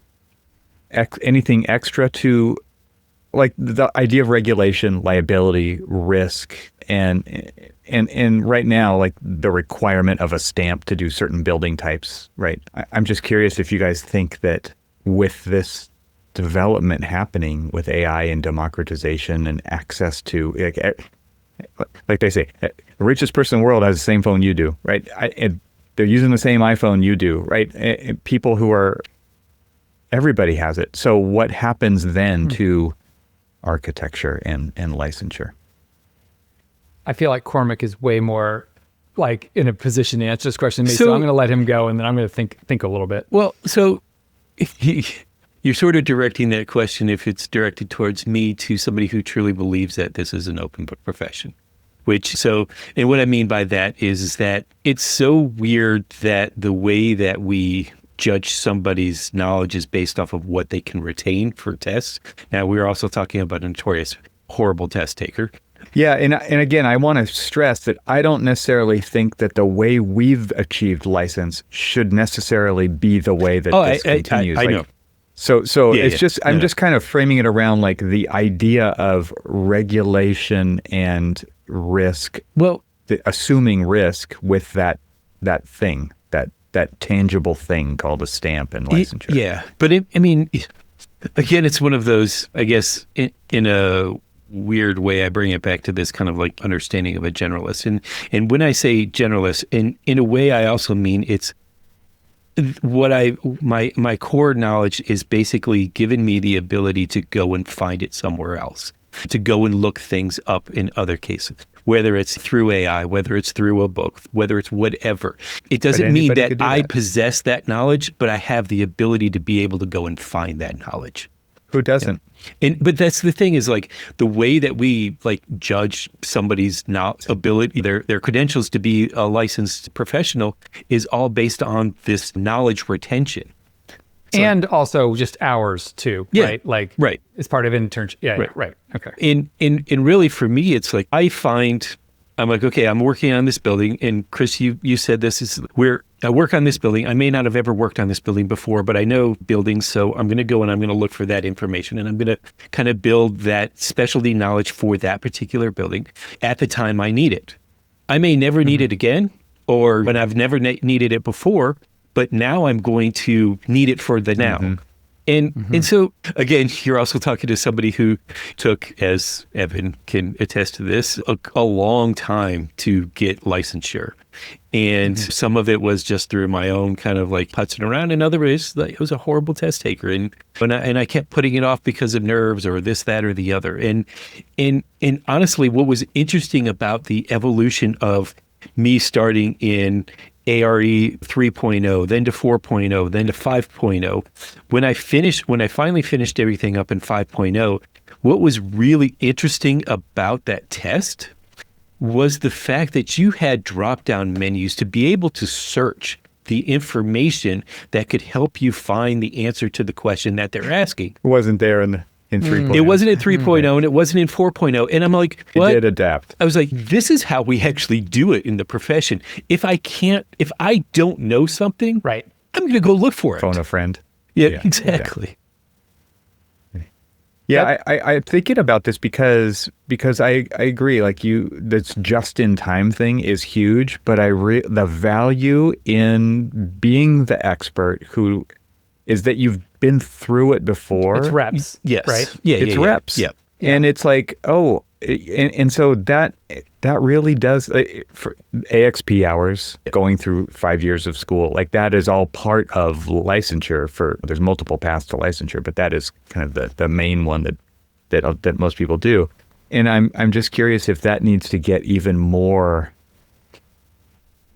extra to, like, the idea of regulation, liability, risk, and right now, like, the requirement of a stamp to do certain building types, right? I'm just curious if you guys think that with this development happening with AI and democratization and access to, like they say, the richest person in the world has the same phone you do, right? And they're using the same iPhone you do, right? And people who are, everybody has it. So what happens then to architecture and licensure? I feel like Cormac is way more like in a position to answer this question than me, so I'm going to let him go, and then I'm going to think a little bit. Well, so you're sort of directing that question, if it's directed towards me, to somebody who truly believes that this is an open profession. And what I mean by that is that it's so weird that the way that we judge somebody's knowledge is based off of what they can retain for tests. Now, we're also talking about a notorious horrible test taker. Yeah, and again, I want to stress that I don't necessarily think that the way we've achieved license should necessarily be the way that this continues. I know. So Yeah, it's yeah. just, I'm just kind of framing it around like the idea of regulation and risk. Well, Assuming risk with that thing, that tangible thing called a stamp and licensure. Yeah, but again, it's one of those, I guess, in a weird way, I bring it back to this kind of like understanding of a generalist. And when I say generalist, in a way, I also mean it's what my core knowledge is basically given me the ability to go and find it somewhere else, to go and look things up in other cases, whether it's through AI, whether it's through a book, whether it's whatever. It doesn't mean that I possess that knowledge, but I have the ability to be able to go and find that knowledge. Who doesn't? But that's the thing, is like the way that we like judge somebody's ability, their credentials to be a licensed professional is all based on this knowledge retention. And also just hours too, right? Like, right. It's part of internship. Yeah, right. Okay. In really, for me, it's like I'm like, okay, I'm working on this building. And Chris, you said this is where I work on this building. I may not have ever worked on this building before, but I know buildings. So I'm going to go and I'm going to look for that information. And I'm going to kind of build that specialty knowledge for that particular building at the time I need it. I may never need it again, or when I've never needed it before, but now I'm going to need it for the now. And so, again, you're also talking to somebody who took, as Evan can attest to this, a long time to get licensure. And some of it was just through my own kind of like putzing around, and other ways, like, it was a horrible test taker. And I kept putting it off because of nerves or this, that, or the other. And honestly, what was interesting about the evolution of me starting in ARE 3.0, then to 4.0, then to 5.0. When I finally finished everything up in 5.0, what was really interesting about that test was the fact that you had drop-down menus to be able to search the information that could help you find the answer to the question that they're asking. It wasn't there in 3.0. It wasn't in 3.0 and it wasn't in 4.0. And I'm like, what? It did adapt. I was like, this is how we actually do it in the profession. If I don't know something, right, I'm going to go look for it. Phone a friend. Yeah, exactly. Yeah, I'm thinking about this because I agree. Like this just-in-time thing is huge, but the value in being the expert who is that you've been through it before. It's reps. Yes. Right? It's reps. Yeah. And it's like, oh, and so that really does for AXP hours, going through 5 years of school, like that is all part of licensure. There's multiple paths to licensure, but that is kind of the main one that most people do. And I'm just curious if that needs to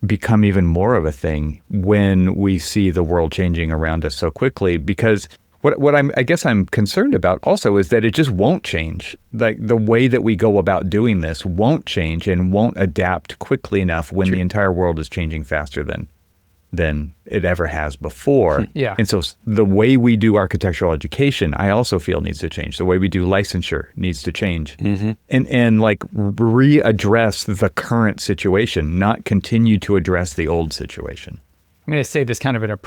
become even more of a thing when we see the world changing around us so quickly. Because what I guess I'm concerned about also is that it just won't change. Like the way that we go about doing this won't change and won't adapt quickly enough when the entire world is changing faster than it ever has before. Yeah. And so the way we do architectural education, I also feel needs to change. The way we do licensure needs to change. Mm-hmm. And like readdress the current situation, not continue to address the old situation. I'm going to say this kind of in a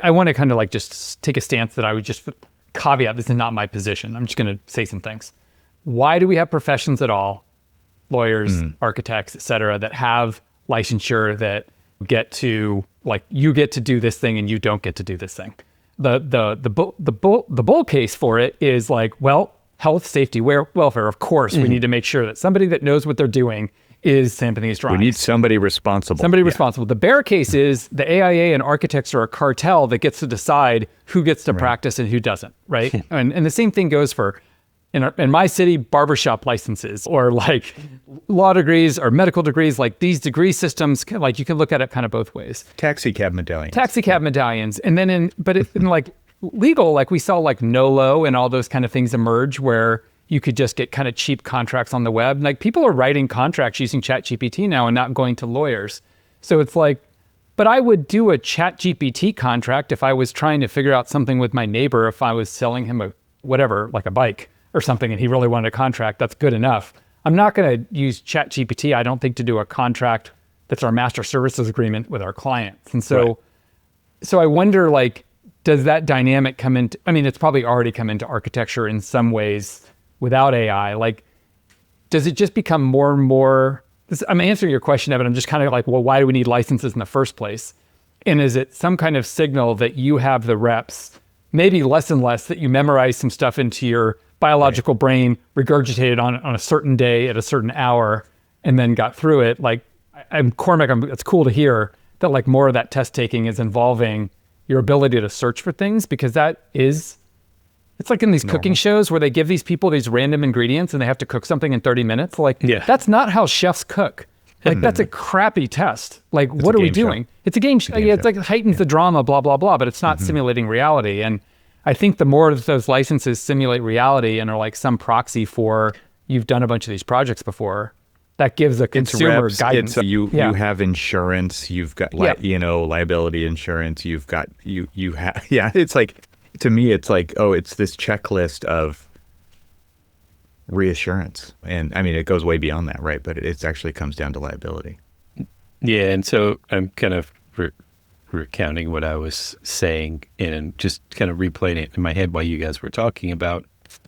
I want to kind of like just take a stance that I would just caveat, this is not my position. I'm just going to say some things. Why do we have professions at all, lawyers, architects, et cetera, that have licensure that get to, like, you get to do this thing and you don't get to do this thing? The bull case for it is like, well, health, safety, welfare, of course, we need to make sure that somebody that knows what they're doing is stamping these drawings. We need somebody responsible. Responsible. The bear case is the AIA and architects are a cartel that gets to decide who gets to practice and who doesn't, right? and the same thing goes for, in my city, barbershop licenses, or like law degrees or medical degrees. Like these degree systems, like you can look at it kind of both ways. Taxi cab medallions. And then in like legal, like we saw like NOLO and all those kind of things emerge where you could just get kind of cheap contracts on the web. Like people are writing contracts using ChatGPT now and not going to lawyers. So it's like, but I would do a ChatGPT contract if I was trying to figure out something with my neighbor, if I was selling him like a bike or something, and he really wanted a contract. That's good enough. I'm not going to use ChatGPT, I don't think, to do a contract that's our master services agreement with our clients. And so, so I wonder, like, does that dynamic come into, I mean, it's probably already come into architecture in some ways without AI. Like, does it just become more and more, I'm answering your question, Evan, I'm just kind of like, well, why do we need licenses in the first place? And is it some kind of signal that you have the reps, maybe less and less, that you memorize some stuff into your biological brain, regurgitated on a certain day at a certain hour, and then got through it? Like, Cormac, it's cool to hear that like more of that test taking is involving your ability to search for things, because it's like in these cooking shows where they give these people these random ingredients and they have to cook something in 30 minutes. Like, that's not how chefs cook. Like, that's a crappy test. Like, what are we doing? It's a game show. Yeah, it's like, it heightens the drama, blah, blah, blah, but it's not simulating reality. And I think the more that those licenses simulate reality and are like some proxy for, you've done a bunch of these projects before, that gives a consumer guidance. You have insurance, you've got liability insurance, you've got you have it's like, to me it's like, oh, it's this checklist of reassurance. And I mean, it goes way beyond that, right? But it actually comes down to liability. Yeah, and so I'm kind of recounting what I was saying and just kind of replaying it in my head while you guys were talking about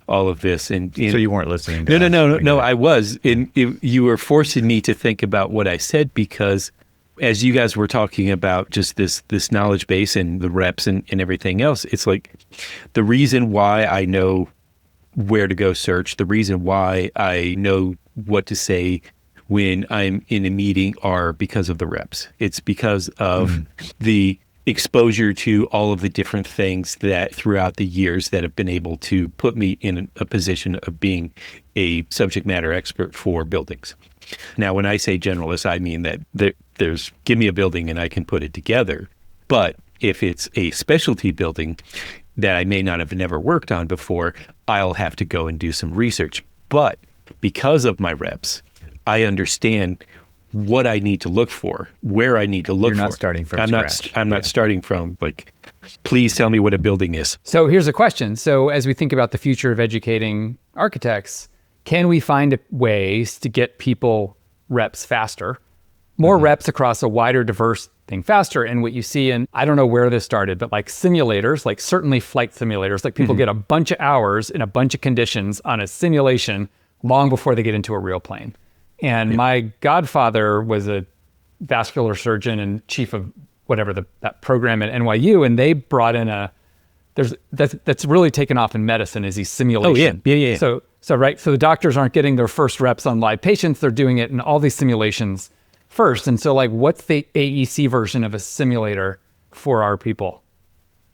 all of this. And so you weren't listening to No, I was. And you were forcing me to think about what I said, because as you guys were talking about just this knowledge base and the reps and everything else, it's like the reason why I know where to go search, the reason why I know what to say when I'm in a meeting are because of the reps. It's because of the exposure to all of the different things that throughout the years that have been able to put me in a position of being a subject matter expert for buildings. Now, when I say generalist, I mean that there's give me a building and I can put it together. But if it's a specialty building that I may not have never worked on before, I'll have to go and do some research. But because of my reps, I understand what I need to look for, where I need to look for. You're not starting from scratch. I'm not starting from like, please tell me what a building is. So here's a question. So as we think about the future of educating architects, can we find ways to get people reps faster, more reps across a wider, diverse thing faster? And what you see in, I don't know where this started, but like simulators, like certainly flight simulators, like people get a bunch of hours in a bunch of conditions on a simulation long before they get into a real plane. And my godfather was a vascular surgeon and chief of whatever that program at NYU, and they brought in that's really taken off in medicine, is these simulation. Oh yeah. So So the doctors aren't getting their first reps on live patients. They're doing it in all these simulations first. And so like, what's the AEC version of a simulator for our people?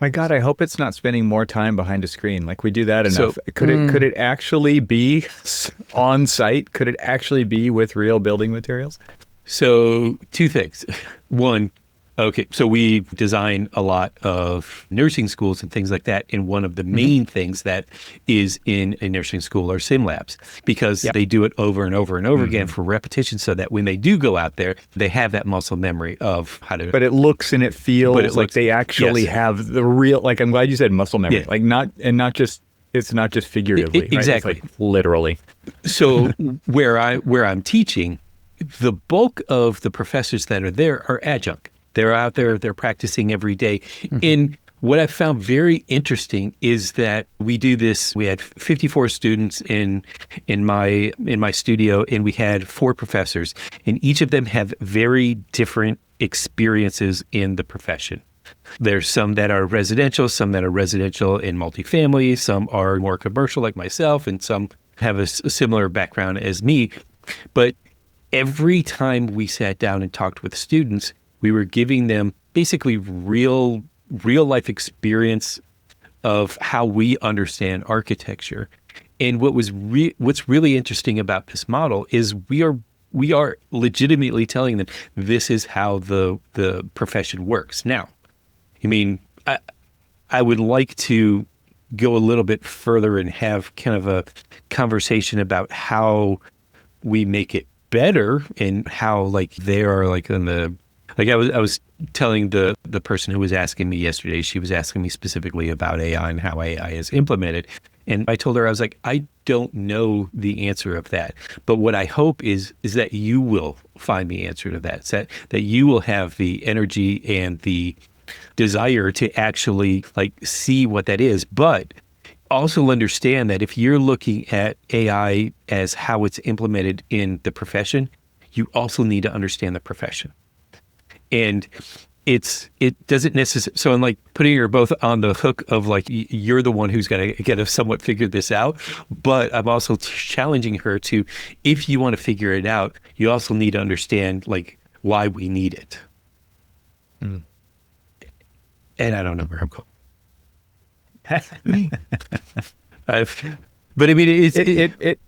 My God, I hope it's not spending more time behind a screen. Like we do that enough. Could it actually be on site? Could it actually be with real building materials? So 2 things. One, okay, so we design a lot of nursing schools and things like that. And one of the main things that is in a nursing school are sim labs, because they do it over and over and over again for repetition, so that when they do go out there, they have that muscle memory of how to. But it looks and it feels like they actually have the real, like, I'm glad you said muscle memory, like it's not just figuratively. Exactly. Right? It's like literally. So where I'm teaching, the bulk of the professors that are there are adjunct. They're out there, they're practicing every day. And what I found very interesting is that we do this. We had 54 students in my studio, and we had 4 professors, and each of them have very different experiences in the profession. There's some that are residential, some that are residential in multifamily, some are more commercial like myself, and some have a similar background as me. But every time we sat down and talked with students, we were giving them basically real life experience of how we understand architecture. And what's really interesting about this model is we are legitimately telling them this is how the profession works. Now, I mean, I would like to go a little bit further and have kind of a conversation about how we make it better, and how like they are like on the. Like I was telling the person who was asking me yesterday, she was asking me specifically about AI and how AI is implemented. And I told her, I was like, I don't know the answer of that. But what I hope is that you will find the answer to that, that you will have the energy and the desire to actually like see what that is. But also understand that if you're looking at AI as how it's implemented in the profession, you also need to understand the profession. And it doesn't necessarily, so I'm like putting her both on the hook of like, you're the one who's going to get to somewhat figure this out. But I'm also challenging her to, if you want to figure it out, you also need to understand like why we need it. And I don't know where I'm going. But I mean,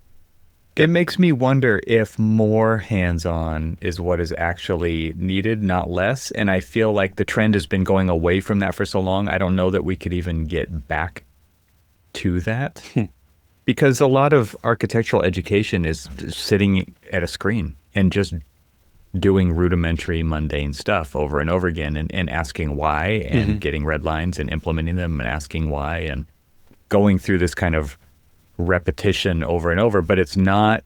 it makes me wonder if more hands-on is what is actually needed, not less. And I feel like the trend has been going away from that for so long. I don't know that we could even get back to that, because a lot of architectural education is sitting at a screen and just doing rudimentary, mundane stuff over and over again, and asking why, and getting red lines and implementing them and asking why, and going through this kind of repetition over and over. But it's not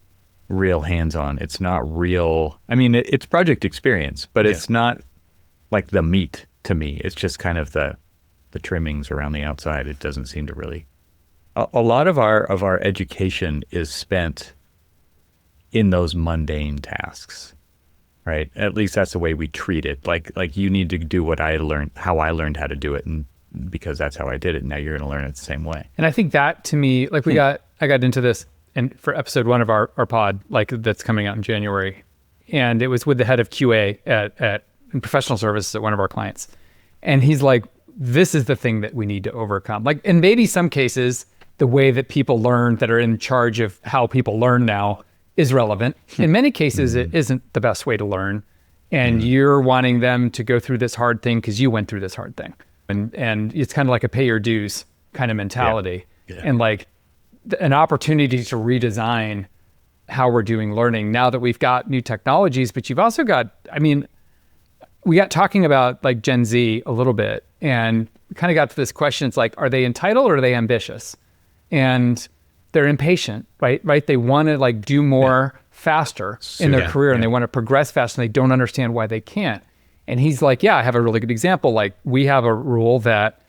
real hands-on. It's not real. I mean, it's project experience, but it's not like the meat to me. It's just kind of the trimmings around the outside. It doesn't seem to really. A lot of our education is spent in those mundane tasks, right? At least that's the way we treat it. Like you need to do what I learned, how I learned how to do it, and because that's how I did it. And now you're going to learn it the same way. And I think that to me, like I got into this and for episode 1 of our pod, like that's coming out in January. And it was with the head of QA at professional services at one of our clients. And he's like, this is the thing that we need to overcome. Like, in maybe some cases, the way that people learn that are in charge of how people learn now is relevant. In many cases, it isn't the best way to learn. And you're wanting them to go through this hard thing because you went through this hard thing. And it's kind of like a pay your dues kind of mentality. And like an opportunity to redesign how we're doing learning now that we've got new technologies. But you've also got, I mean, we got talking about like Gen Z a little bit, and kind of got to this question. It's like, are they entitled or are they ambitious? And they're impatient, right? They want to like do more faster in their career, and they want to progress faster, and they don't understand why they can't. And he's like, I have a really good example. Like, we have a rule that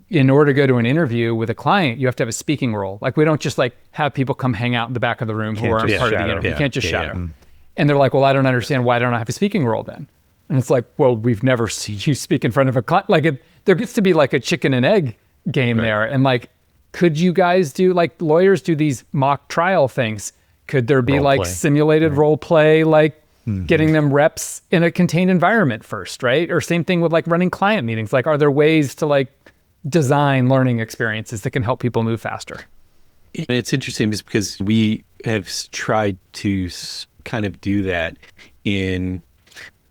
in order to go to an interview with a client, you have to have a speaking role. Like, we don't just like have people come hang out in the back of the room who aren't part of the interview. You can't just shadow. And they're like, well, I don't understand, why don't I have a speaking role then? And it's like, well, we've never seen you speak in front of a client. Like, there gets to be like a chicken and egg game there. And like, could you guys do, like lawyers do these mock trial things? Could there be like simulated role play, like getting them reps in a contained environment first, right? Or same thing with like running client meetings. Like, are there ways to like design learning experiences that can help people move faster? It's interesting just because we have tried to kind of do that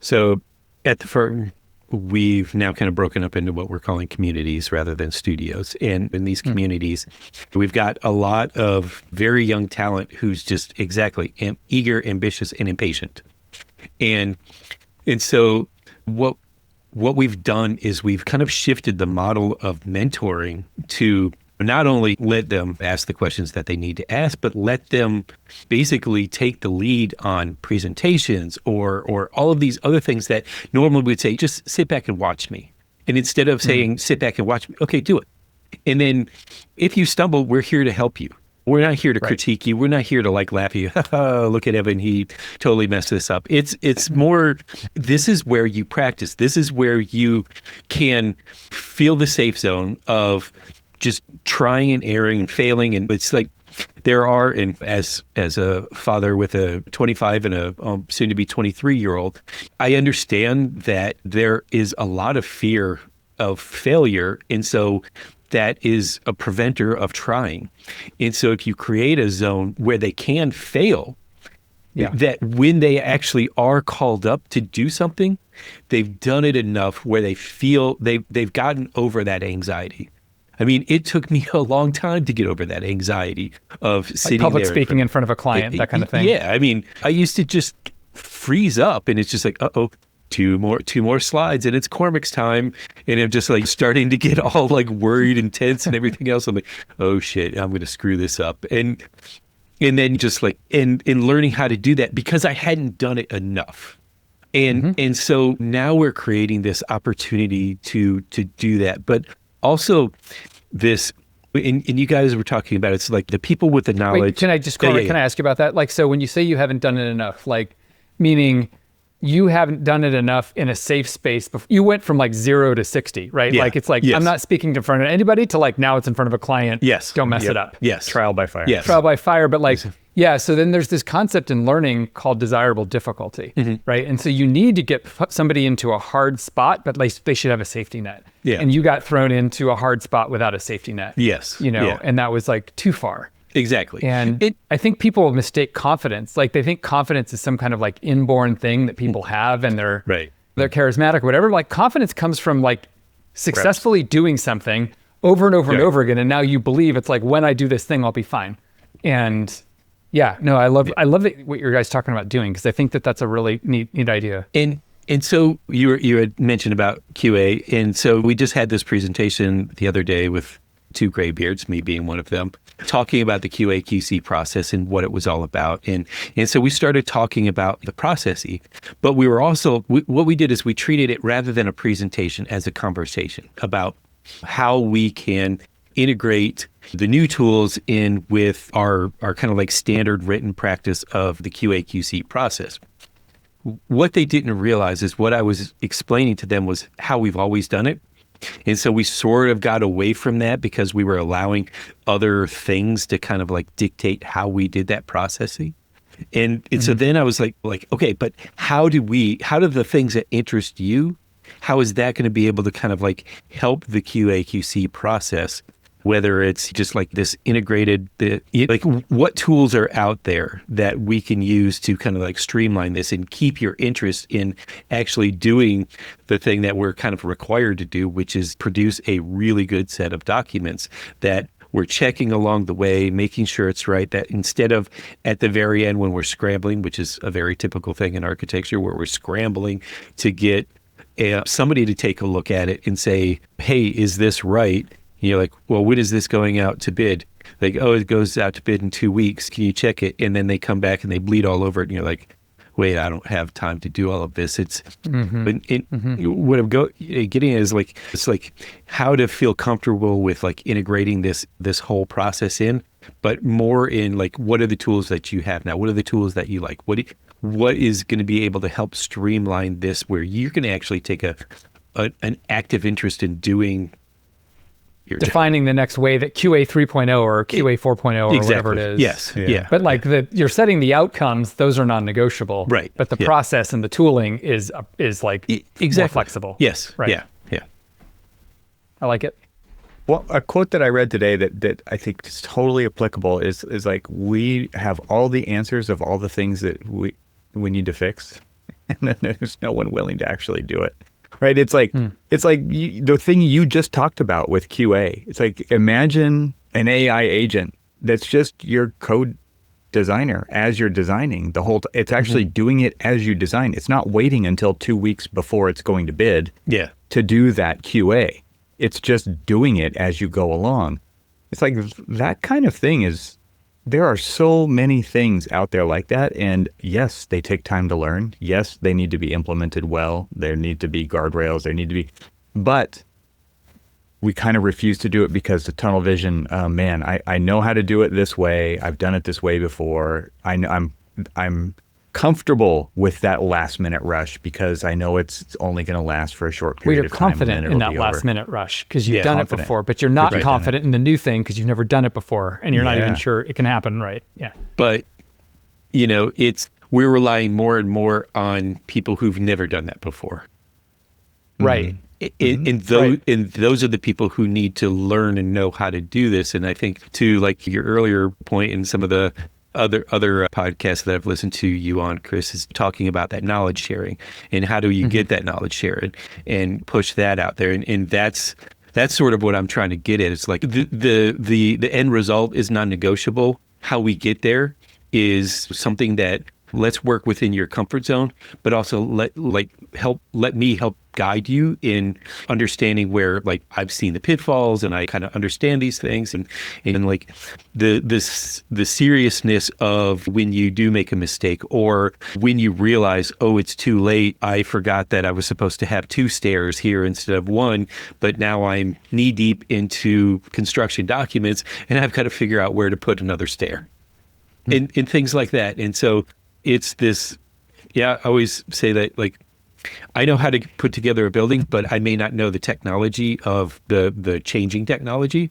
so at the firm, we've now kind of broken up into what we're calling communities rather than studios. And in these communities, we've got a lot of very young talent who's just exactly eager, ambitious, and impatient. And so what we've done is we've kind of shifted the model of mentoring to not only let them ask the questions that they need to ask, but let them basically take the lead on presentations or all of these other things that normally we'd say, just sit back and watch me. And instead of saying, sit back and watch me, okay, do it. And then if you stumble, we're here to help you. We're not here to critique you. We're not here to like laugh at you. Look at Evan, he totally messed this up. It's more, this is where you practice. This is where you can feel the safe zone of just trying and erring and failing. And it's like there are, and as a father with a 25 and a soon to be 23-year-old, I understand that there is a lot of fear of failure. And so that is a preventer of trying. And so if you create a zone where they can fail, that when they actually are called up to do something, they've done it enough where they feel they've gotten over that anxiety. I mean, it took me a long time to get over that anxiety of sitting like public there speaking in front of a client, that kind of thing. Yeah, I mean, I used to just freeze up, and it's just like, two more slides, and it's Cormac's time, and I'm just like starting to get all like worried and tense and everything else. I'm like, oh shit, I'm going to screw this up, and then just like in learning how to do that because I hadn't done it enough. And so now we're creating this opportunity to do that, but also this, and you guys were talking about, it's like the people with the knowledge. Wait, can I just can I ask you about that? Like, so when you say you haven't done it enough, like meaning you haven't done it enough in a safe space before. You went from like 0 to 60, right? Yeah. Like, it's like, I'm not speaking in front of anybody to like, now it's in front of a client. Yes. Don't mess it up. Yes. Trial by fire. Yes. Trial by fire. But like, so then there's this concept in learning called desirable difficulty, right? And so you need to get somebody into a hard spot, but like they should have a safety net. Yeah. And you got thrown into a hard spot without a safety net. Yes. And that was like too far. Exactly. And I think people mistake confidence. Like they think confidence is some kind of like inborn thing that people have and they're charismatic or whatever. Like confidence comes from like successfully doing something over and over and over again. And now you believe it's like, when I do this thing, I'll be fine. And I love what you guys talking about doing, because I think that that's a really neat idea. And so you had mentioned about QA. And so we just had this presentation the other day with two graybeards, me being one of them, talking about the QA QC process and what it was all about. And so we started talking about the processy, but we were also, what we did is we treated it rather than a presentation as a conversation about how we can integrate the new tools in with our kind of like standard written practice of the QA QC process. What they didn't realize is what I was explaining to them was how we've always done it. And so we sort of got away from that because we were allowing other things to kind of like dictate how we did that processing. And so then I was like, okay, but how do the things that interest you, how is that going to be able to kind of like help the QA QC process? Whether it's just like this integrated, like what tools are out there that we can use to kind of like streamline this and keep your interest in actually doing the thing that we're kind of required to do, which is produce a really good set of documents that we're checking along the way, making sure it's right, that instead of at the very end when we're scrambling, which is a very typical thing in architecture, where we're scrambling to get somebody to take a look at it and say, hey, is this right? You're like, well, when is this going out to bid? Like, oh, it goes out to bid in 2 weeks. Can you check it? And then they come back and they bleed all over it. And you're like, wait, I don't have time to do all of this. It's what I'm getting at is like, it's like how to feel comfortable with like integrating this whole process in, but more in like, what are the tools that you have now? What are the tools that you like? What is going to be able to help streamline this where you're going to actually take an active interest in doing your defining the next way that QA 3.0 or QA 4.0 or whatever it is. Yes. Yeah. But like you're setting the outcomes; those are non-negotiable. Right. But the process and the tooling is like more flexible. Yes. Right. Yeah. Yeah. I like it. Well, a quote that I read today that I think is totally applicable is like, we have all the answers of all the things that we need to fix, and then there's no one willing to actually do it. Right? It's like the thing you just talked about with QA. It's like, imagine an AI agent that's just your code designer as you're designing the whole. It's actually doing it as you design. It's not waiting until 2 weeks before it's going to bid. Yeah. To do that QA. It's just doing it as you go along. It's like that kind of thing is, there are so many things out there like that. And yes, they take time to learn. Yes, they need to be implemented well. There need to be guardrails. There need to be, but we kind of refuse to do it because the tunnel vision, I know how to do it this way. I've done it this way before. I'm comfortable with that last minute rush because I know it's only going to last for a short period of time. You're confident in that last minute rush because you've done it before, but you're not confident in the new thing because you've never done it before and you're not even sure it can happen, right? Yeah. But, we're relying more and more on people who've never done that before. Right. And those are the people who need to learn and know how to do this. And I think, to like your earlier point in some of the other podcasts that I've listened to you on, Chris, is talking about that knowledge sharing and how do you get that knowledge sharing and push that out there. And that's sort of what I'm trying to get at. It's like the end result is non-negotiable. How we get there is something that, let's work within your comfort zone, but also let me help guide you in understanding where, like, I've seen the pitfalls and I kind of understand these things, and like the seriousness of when you do make a mistake, or when you realize, oh, it's too late. I forgot that I was supposed to have 2 stairs here instead of 1, but now I'm knee deep into construction documents and I've got to figure out where to put another stair, and things like that. And so it's this, I always say that, like, I know how to put together a building, but I may not know the technology of the changing technology.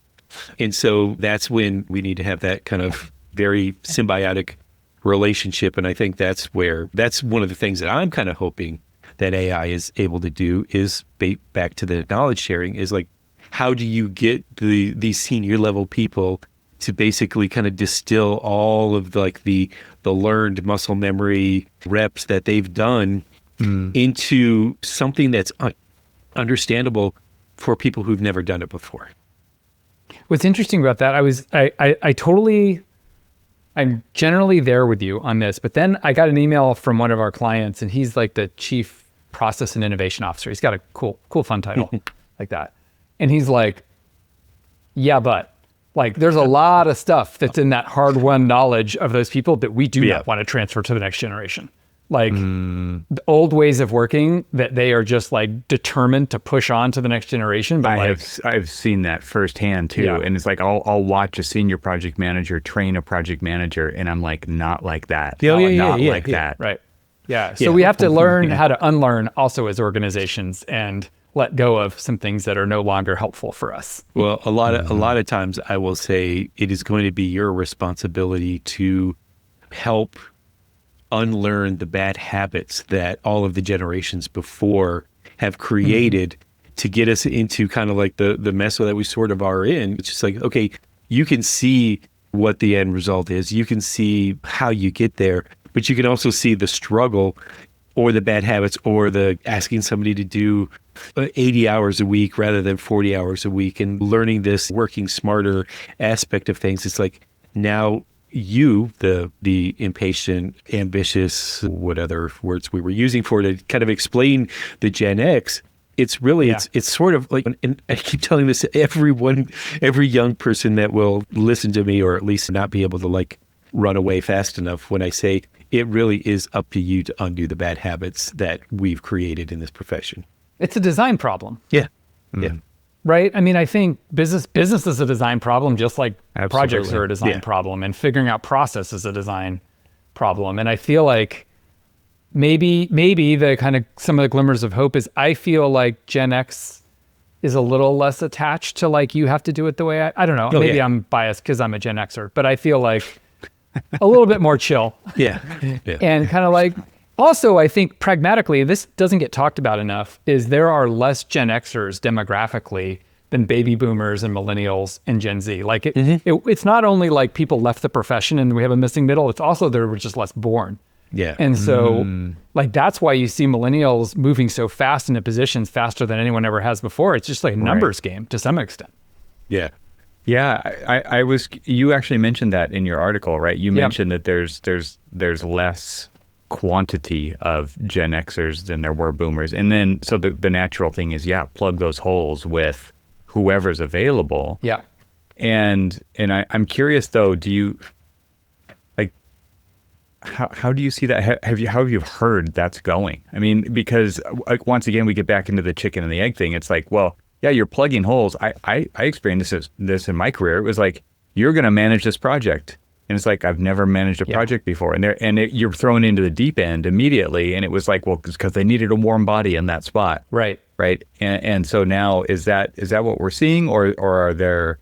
And so that's when we need to have that kind of very symbiotic relationship. And I think that's one of the things that I'm kind of hoping that AI is able to do, is back to the knowledge sharing, is like, how do you get these senior level people to basically kind of distill all of the learned muscle memory reps that they've done into something that's understandable for people who've never done it before. What's interesting about that, I'm generally there with you on this, but then I got an email from one of our clients, and he's like the chief process and innovation officer. He's got a cool fun title like that. And he's like, yeah, but like, there's a lot of stuff that's in that hard-won knowledge of those people that we do not want to transfer to the next generation. Like the old ways of working that they are just like determined to push on to the next generation. But I've seen that firsthand too. Yeah. And it's like, I'll watch a senior project manager train a project manager, and I'm like, not like that. That. Right. Yeah. So we have to learn how to unlearn also as organizations, and let go of some things that are no longer helpful for us. Well, a lot of times I will say it is going to be your responsibility to help unlearn the bad habits that all of the generations before have created to get us into kind of like the mess that we sort of are in. It's just like, okay, you can see what the end result is. You can see how you get there, but you can also see the struggle or the bad habits or the asking somebody to do 80 hours a week rather than 40 hours a week, and learning this working smarter aspect of things. It's like, now you, the impatient, ambitious, what other words we were using for it to kind of explain the Gen X, it's really, it's sort of like, and I keep telling this to every young person that will listen to me, or at least not be able to like run away fast enough, when I say it really is up to you to undo the bad habits that we've created in this profession. It's a design problem. Yeah. Yeah. Right? I mean, I think business is a design problem, just like projects are a design problem, and figuring out process is a design problem. And I feel like maybe the kind of some of the glimmers of hope is, I feel like Gen X is a little less attached to like, you have to do it the way I don't know. Maybe I'm biased because I'm a Gen Xer, but I feel like a little bit more chill. Yeah. And kind of like, also, I think pragmatically, this doesn't get talked about enough, is there are less Gen Xers demographically than baby boomers and millennials and Gen Z. Like it's not only like people left the profession and we have a missing middle, it's also there were just less born. Yeah. And so like, that's why you see millennials moving so fast into positions faster than anyone ever has before. It's just like a numbers game to some extent. Yeah. Yeah. I was, you actually mentioned that in your article, right? You mentioned that there's less quantity of Gen Xers than there were boomers. And then, so the natural thing is, plug those holes with whoever's available. Yeah. And I'm curious though, do you, How do you see that? How have you heard that's going? I mean, because like, once again, we get back into the chicken and the egg thing. It's like, well, yeah, you're plugging holes. I experienced this in my career. It was like, you're going to manage this project. And it's like, I've never managed a project before. And you're thrown into the deep end immediately. And it was like, well, it's because they needed a warm body in that spot. Right. Right. And so now, is that what we're seeing, or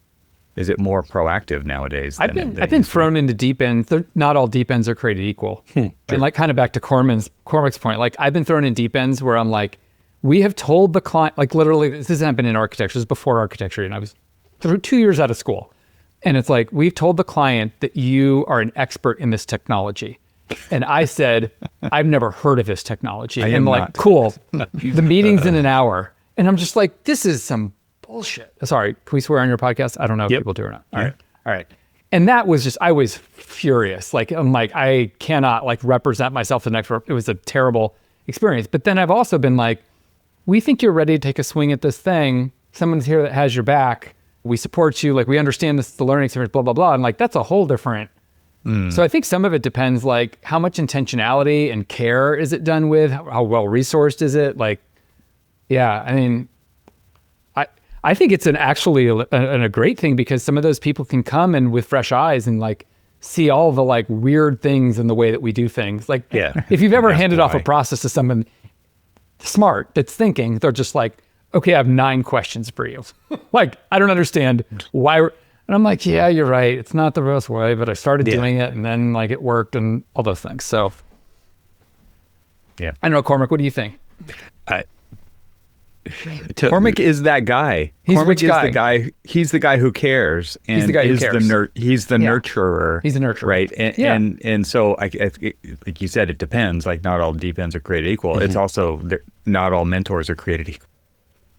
is it more proactive nowadays? I've been thrown into deep ends. Not all deep ends are created equal. And like, kind of back to Cormac's point, like, I've been thrown in deep ends where I'm like, we have told the client, like, literally, this hasn't been in architecture, this is before architecture, and I was 2 years out of school. And it's like, we've told the client that you are an expert in this technology. And I said, I've never heard of this technology. And like, not. Cool. The meeting's in an hour. And I'm just like, this is some bullshit. Sorry, can we swear on your podcast? I don't know if people do or not. All right. And that was just, I was furious. Like, I'm like, I cannot like represent myself the next. It was a terrible experience. But then I've also been like, we think you're ready to take a swing at this thing. Someone's here that has your back. We support you. Like, we understand this is the learning experience, blah, blah, blah. And like, that's a whole different. So I think some of it depends, like, how much intentionality and care is it done with? How well resourced is it? Like, yeah, I mean, I think it's actually a great thing, because some of those people can come in with fresh eyes and like see all the like weird things in the way that we do things. Like, if you've ever handed off a process to someone smart that's thinking, they're just like, okay, I have 9 questions for you. Like, I don't understand why. And I'm like, yeah, you're right. It's not the best way, but I started doing it, and then like it worked and all those things. So I don't know, Cormac, what do you think? Cormac is that guy. Cormac is the guy. He's the guy who cares, and he's the guy who cares. He's the nurturer. He's a nurturer, right? And so, like you said, it depends. Like, not all deep ends are created equal. It's also not all mentors are created equal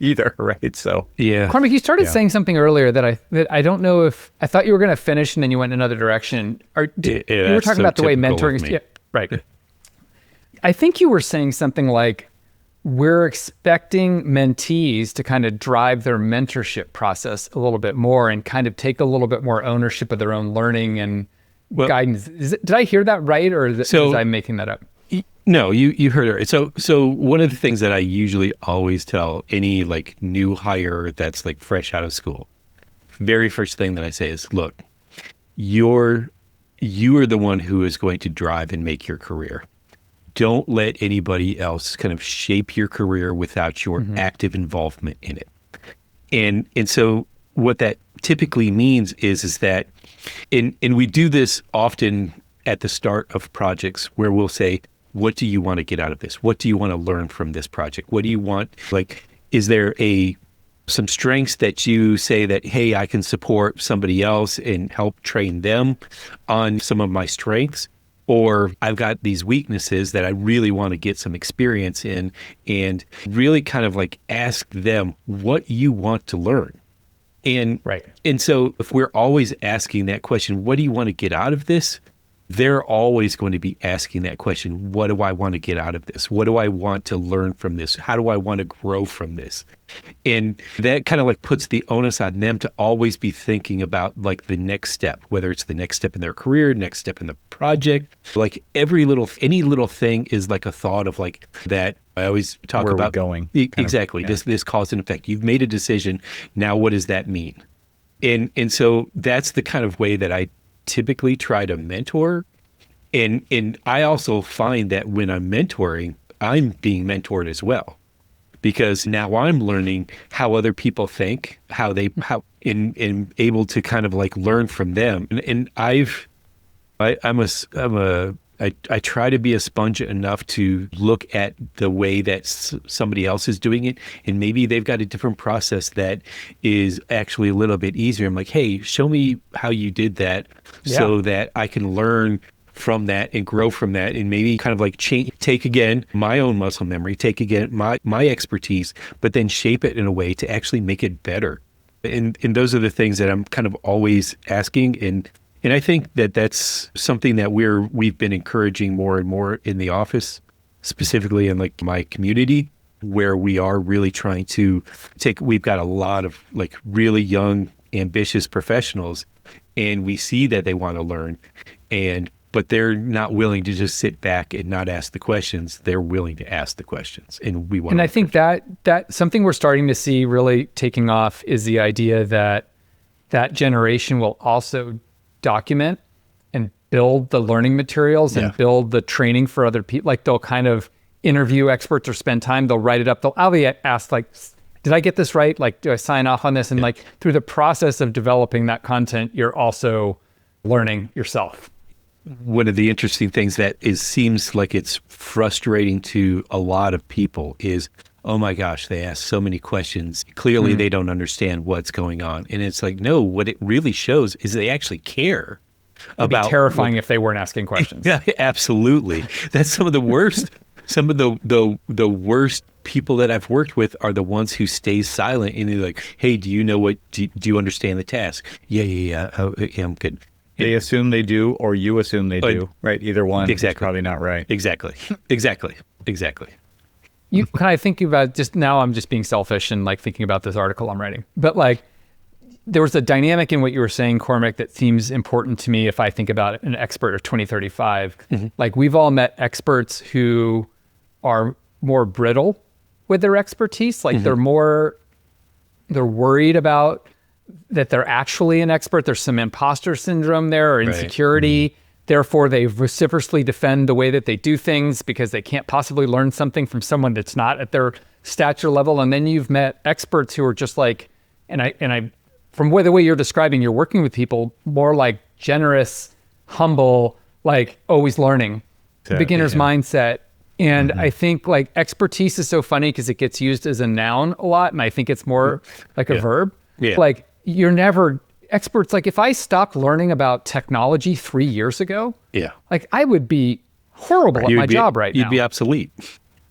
either, right? So Cormac, you started saying something earlier that I don't know if I thought you were going to finish, and then you went in another direction. You were talking about the way mentoring is. Yeah, right. I think you were saying something like, we're expecting mentees to kind of drive their mentorship process a little bit more and kind of take a little bit more ownership of their own learning and guidance. Did I hear that right, or was I making that up? No, you heard it. So one of the things that I usually always tell any like new hire that's like fresh out of school, very first thing that I say is, look, you are the one who is going to drive and make your career. Don't let anybody else kind of shape your career without your active involvement in it. And so what that typically means is that, and we do this often at the start of projects, where we'll say, what do you want to get out of this? What do you want to learn from this project? What do you want? Like, is there some strengths that you say that, hey, I can support somebody else and help train them on some of my strengths? Or I've got these weaknesses that I really want to get some experience in, and really kind of like ask them what you want to learn. And so if we're always asking that question, what do you want to get out of this? They're always going to be asking that question. What do I want to get out of this? What do I want to learn from this? How do I want to grow from this? And that kind of like puts the onus on them to always be thinking about like the next step, whether it's the next step in their career, next step in the project. Like any little thing is like a thought of like that. I always talk where about we're going. Exactly. This cause and effect. You've made a decision. Now, what does that mean? And so that's the kind of way that I typically try to mentor. And I also find that when I'm mentoring, I'm being mentored as well. because now I'm learning how other people think, how in able to kind of like learn from them. And I try to be a sponge enough to look at the way that somebody else is doing it, and maybe they've got a different process that is actually a little bit easier. I'm like, hey, show me how you did that, so that I can learn from that and grow from that, and maybe kind of like take again my own muscle memory, take again my expertise, but then shape it in a way to actually make it better. And those are the things that I'm kind of always asking. And I think that that's something that we've been encouraging more and more in the office, specifically in like my community, where we are really trying to we've got a lot of like really young, ambitious professionals, and we see that they want to learn, but they're not willing to just sit back and not ask the questions. They're willing to ask the questions, and we want. And I think that something we're starting to see really taking off is the idea that generation will also document and build the learning materials and build the training for other people. Like they'll kind of interview experts or spend time. They'll write it up. I'll be asked like, did I get this right? Like, do I sign off on this? And like through the process of developing that content, you're also learning yourself. One of the interesting things that seems like it's frustrating to a lot of people is, oh my gosh, they ask so many questions. Clearly they don't understand what's going on. And it's like, no, what it really shows is they actually care about. It'd be terrifying if they weren't asking questions. Yeah, absolutely. That's some of the worst. Some of the worst people that I've worked with are the ones who stay silent and they're like, hey, do you know do you understand the task? Yeah, I'm good. They assume they do, or you assume they do, right? Either one is probably not right. Exactly. You kind of think about just now, I'm just being selfish and like thinking about this article I'm writing. But like there was a dynamic in what you were saying, Cormac, that seems important to me if I think about an expert of 2035. Like we've all met experts who are more brittle with their expertise. Like they're worried about that they're actually an expert. There's some imposter syndrome there or insecurity. Right. Therefore, they vociferously defend the way that they do things because they can't possibly learn something from someone that's not at their stature level. And then you've met experts who are just like, and I, from the way you're describing, you're working with people more like generous, humble, like always learning, beginner's mindset. And I think like expertise is so funny because it gets used as a noun a lot. And I think it's more like a verb. Yeah. Like you're never experts. Like if I stopped learning about technology 3 years ago, like I would be horrible at my job right now. You'd be obsolete.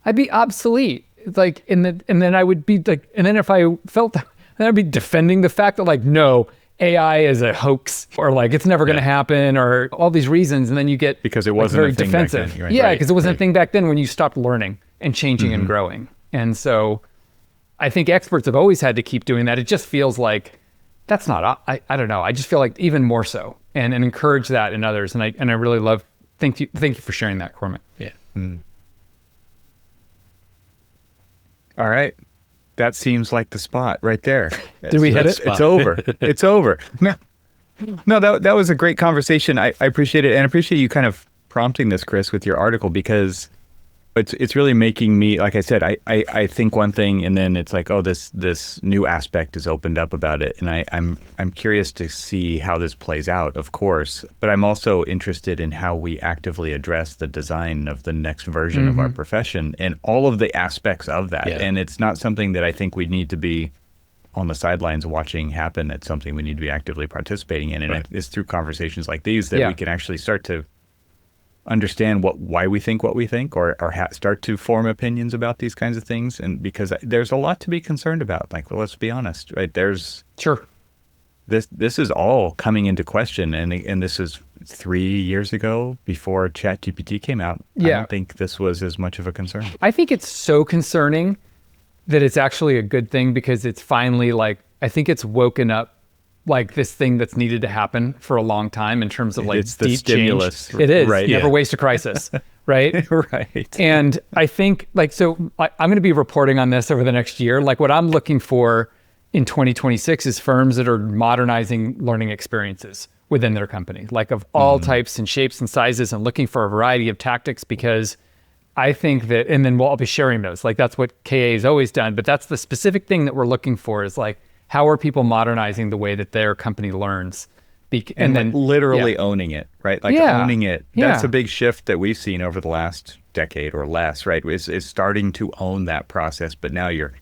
I'd be obsolete. Like, and then I would be like, and then if I felt that, then I'd be defending the fact that like, no, AI is a hoax or like it's never going to happen or all these reasons. And then you get because it wasn't very a thing defensive. Back then. Right. Yeah, because it wasn't a thing back then when you stopped learning and changing and growing. And so I think experts have always had to keep doing that. It just feels like that's not, I don't know. I just feel like even more so and encourage that in others. And I really love, thank you for sharing that, Cormac. Yeah. All right. That seems like the spot right there. Did we hit it? It's over. It's over. No, that was a great conversation. I appreciate it. And I appreciate you kind of prompting this, Chris, with your article, because it's really making me, like I said, I think one thing and then it's like, oh, this new aspect is opened up about it. And I'm curious to see how this plays out, of course, but I'm also interested in how we actively address the design of the next version of our profession and all of the aspects of that. Yeah. And it's not something that I think we need to be on the sidelines watching happen. It's something we need to be actively participating in. And it's through conversations like these that we can actually start to understand why we think what we think, or start to form opinions about these kinds of things. And because there's a lot to be concerned about. Like, well, let's be honest, right? There's this is all coming into question, and this is 3 years ago before ChatGPT came out. I don't think this was as much of a concern. I think it's so concerning that it's actually a good thing, because it's finally like, I think it's woken up like this thing that's needed to happen for a long time in terms of like it's the stimulus. Change. It is. Right. Never waste a crisis. Right. Right. And I think like, so I'm going to be reporting on this over the next year. Like what I'm looking for in 2026 is firms that are modernizing learning experiences within their company, like of all types and shapes and sizes, and looking for a variety of tactics, because I think that, and then I'll be sharing those. Like that's what KA has always done, but that's the specific thing that we're looking for is like, how are people modernizing the way that their company learns? And then literally owning it, right? Like owning it. That's a big shift that we've seen over the last decade or less, right? Is starting to own that process. But now you're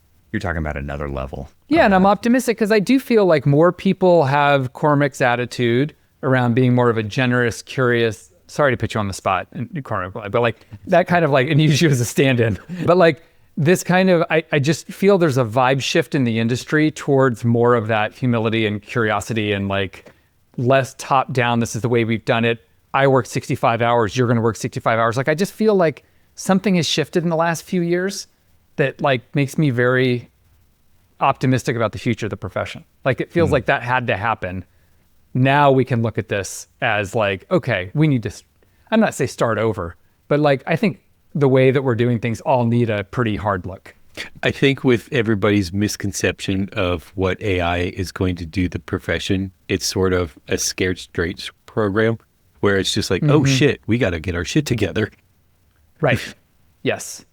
talking about another level. Yeah, and I'm optimistic because I do feel like more people have Cormac's attitude around being more of a generous, curious, sorry to put you on the spot, Cormac, but like that kind of like, and use you as a stand-in. But like this kind of, I just feel there's a vibe shift in the industry towards more of that humility and curiosity and like less top down. This is the way we've done it. I work 65 hours. You're going to work 65 hours. Like, I just feel like something has shifted in the last few years that like makes me very optimistic about the future of the profession. Like, it feels like that had to happen. Now we can look at this as like, okay, we need to, I'm not say start over, but like, I think the way that we're doing things all need a pretty hard look. I think with everybody's misconception of what AI is going to do the profession, it's sort of a scared straight program where it's just like, oh shit, we got to get our shit together. Right. Yes.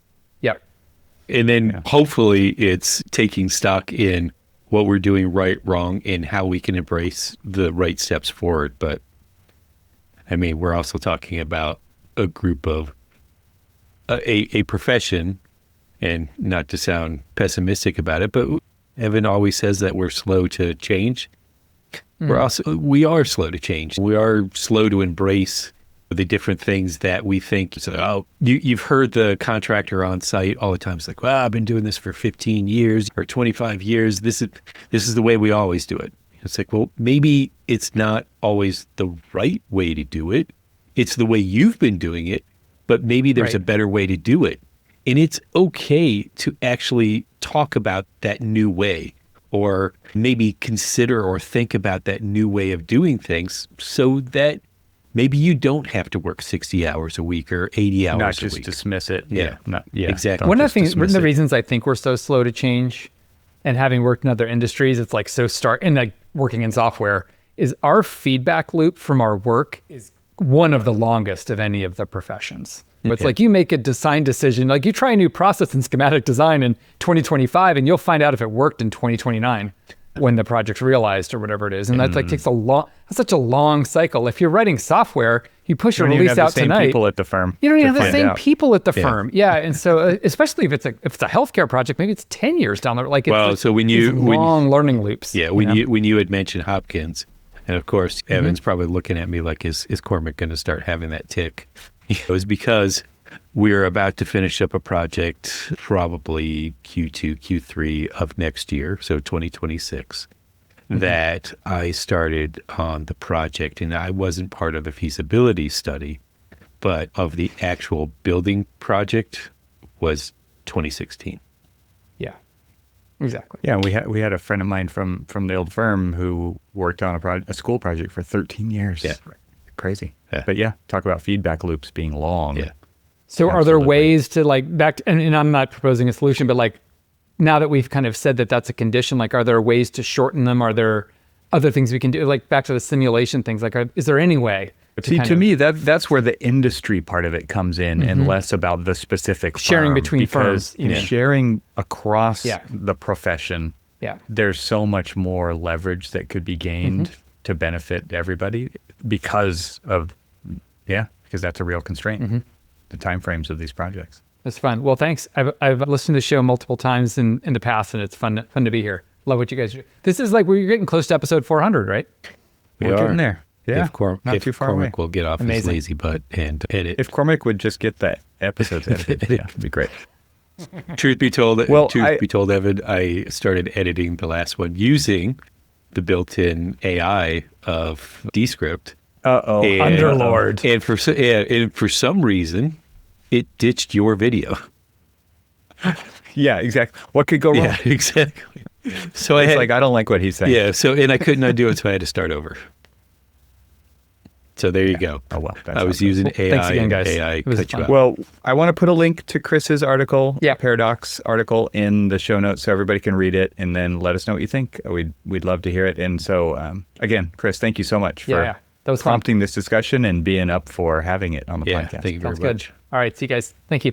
Yep. And then hopefully it's taking stock in what we're doing right, wrong, and how we can embrace the right steps forward. But I mean, we're also talking about a group of a profession. And not to sound pessimistic about it, but Evan always says that we're slow to change. We are slow to change. We are slow to embrace the different things that we think. So, you've heard the contractor on site all the time. It's like, well, I've been doing this for 15 years or 25 years. This is the way we always do it. It's like, well, maybe it's not always the right way to do it. It's the way you've been doing it, but maybe there's a better way to do it. And it's okay to actually talk about that new way or maybe consider or think about that new way of doing things so that maybe you don't have to work 60 hours a week or 80 hours a week. Not just dismiss it. Yeah, exactly. One of the reasons I think we're so slow to change, and having worked in other industries, it's like and like working in software, is our feedback loop from our work is one of the longest of any of the professions. It's like you make a design decision, like you try a new process in schematic design in 2025 and you'll find out if it worked in 2029 when the project's realized or whatever it is. And that's like that's such a long cycle. If you're writing software, you push a release out tonight. People at the firm. You don't even have the same people at the firm. Yeah. And so especially if it's a healthcare project, maybe it's 10 years down the road. Like it's long learning loops. Yeah. When you had mentioned Hopkins, and of course, Evan's probably looking at me like, is Cormac going to start having that tick? It was because we're about to finish up a project, probably Q2, Q3 of next year, so 2026, that I started on the project. And I wasn't part of the feasibility study, but of the actual building project was 2016. Yeah, exactly. Yeah, we had a friend of mine from the old firm who worked on a school project for 13 years. Yeah. Crazy. Yeah. But talk about feedback loops being long. Yeah. So are there ways to like and I'm not proposing a solution, but like now that we've kind of said that that's a condition, like are there ways to shorten them? Are there other things we can do? Like back to the simulation things, like is there any way? To me, that's where the industry part of it comes in and less about the specific sharing firm, between firms. Sharing across the profession. Yeah. There's so much more leverage that could be gained to benefit everybody because that's a real constraint. The timeframes of these projects. That's fun. Well, thanks. I've listened to the show multiple times in the past, and it's fun to be here. Love what you guys do. This is like we're getting close to episode 400, right? We're getting there. Yeah, not too far Cormac away. will get off his lazy butt and edit. If Cormac would just get the episodes edited, it'd be great. Truth be told, Evan, I started editing the last one using the built-in AI of Descript. Underlord. And for some reason, it ditched your video. Yeah, exactly. What could go wrong? Yeah, exactly. So I don't like what he's saying. Yeah, and I couldn't undo it, so I had to start over. So there you go. Oh, well. I was using AI. Thanks again, guys. AI cut you out. Well, I want to put a link to Chris's article, Paradox article, in the show notes so everybody can read it, and then let us know what you think. We'd love to hear it. And so, again, Chris, thank you so much for that was prompting this discussion and being up for having it on the podcast. Thank you very much. Good. All right. See you guys. Thank you.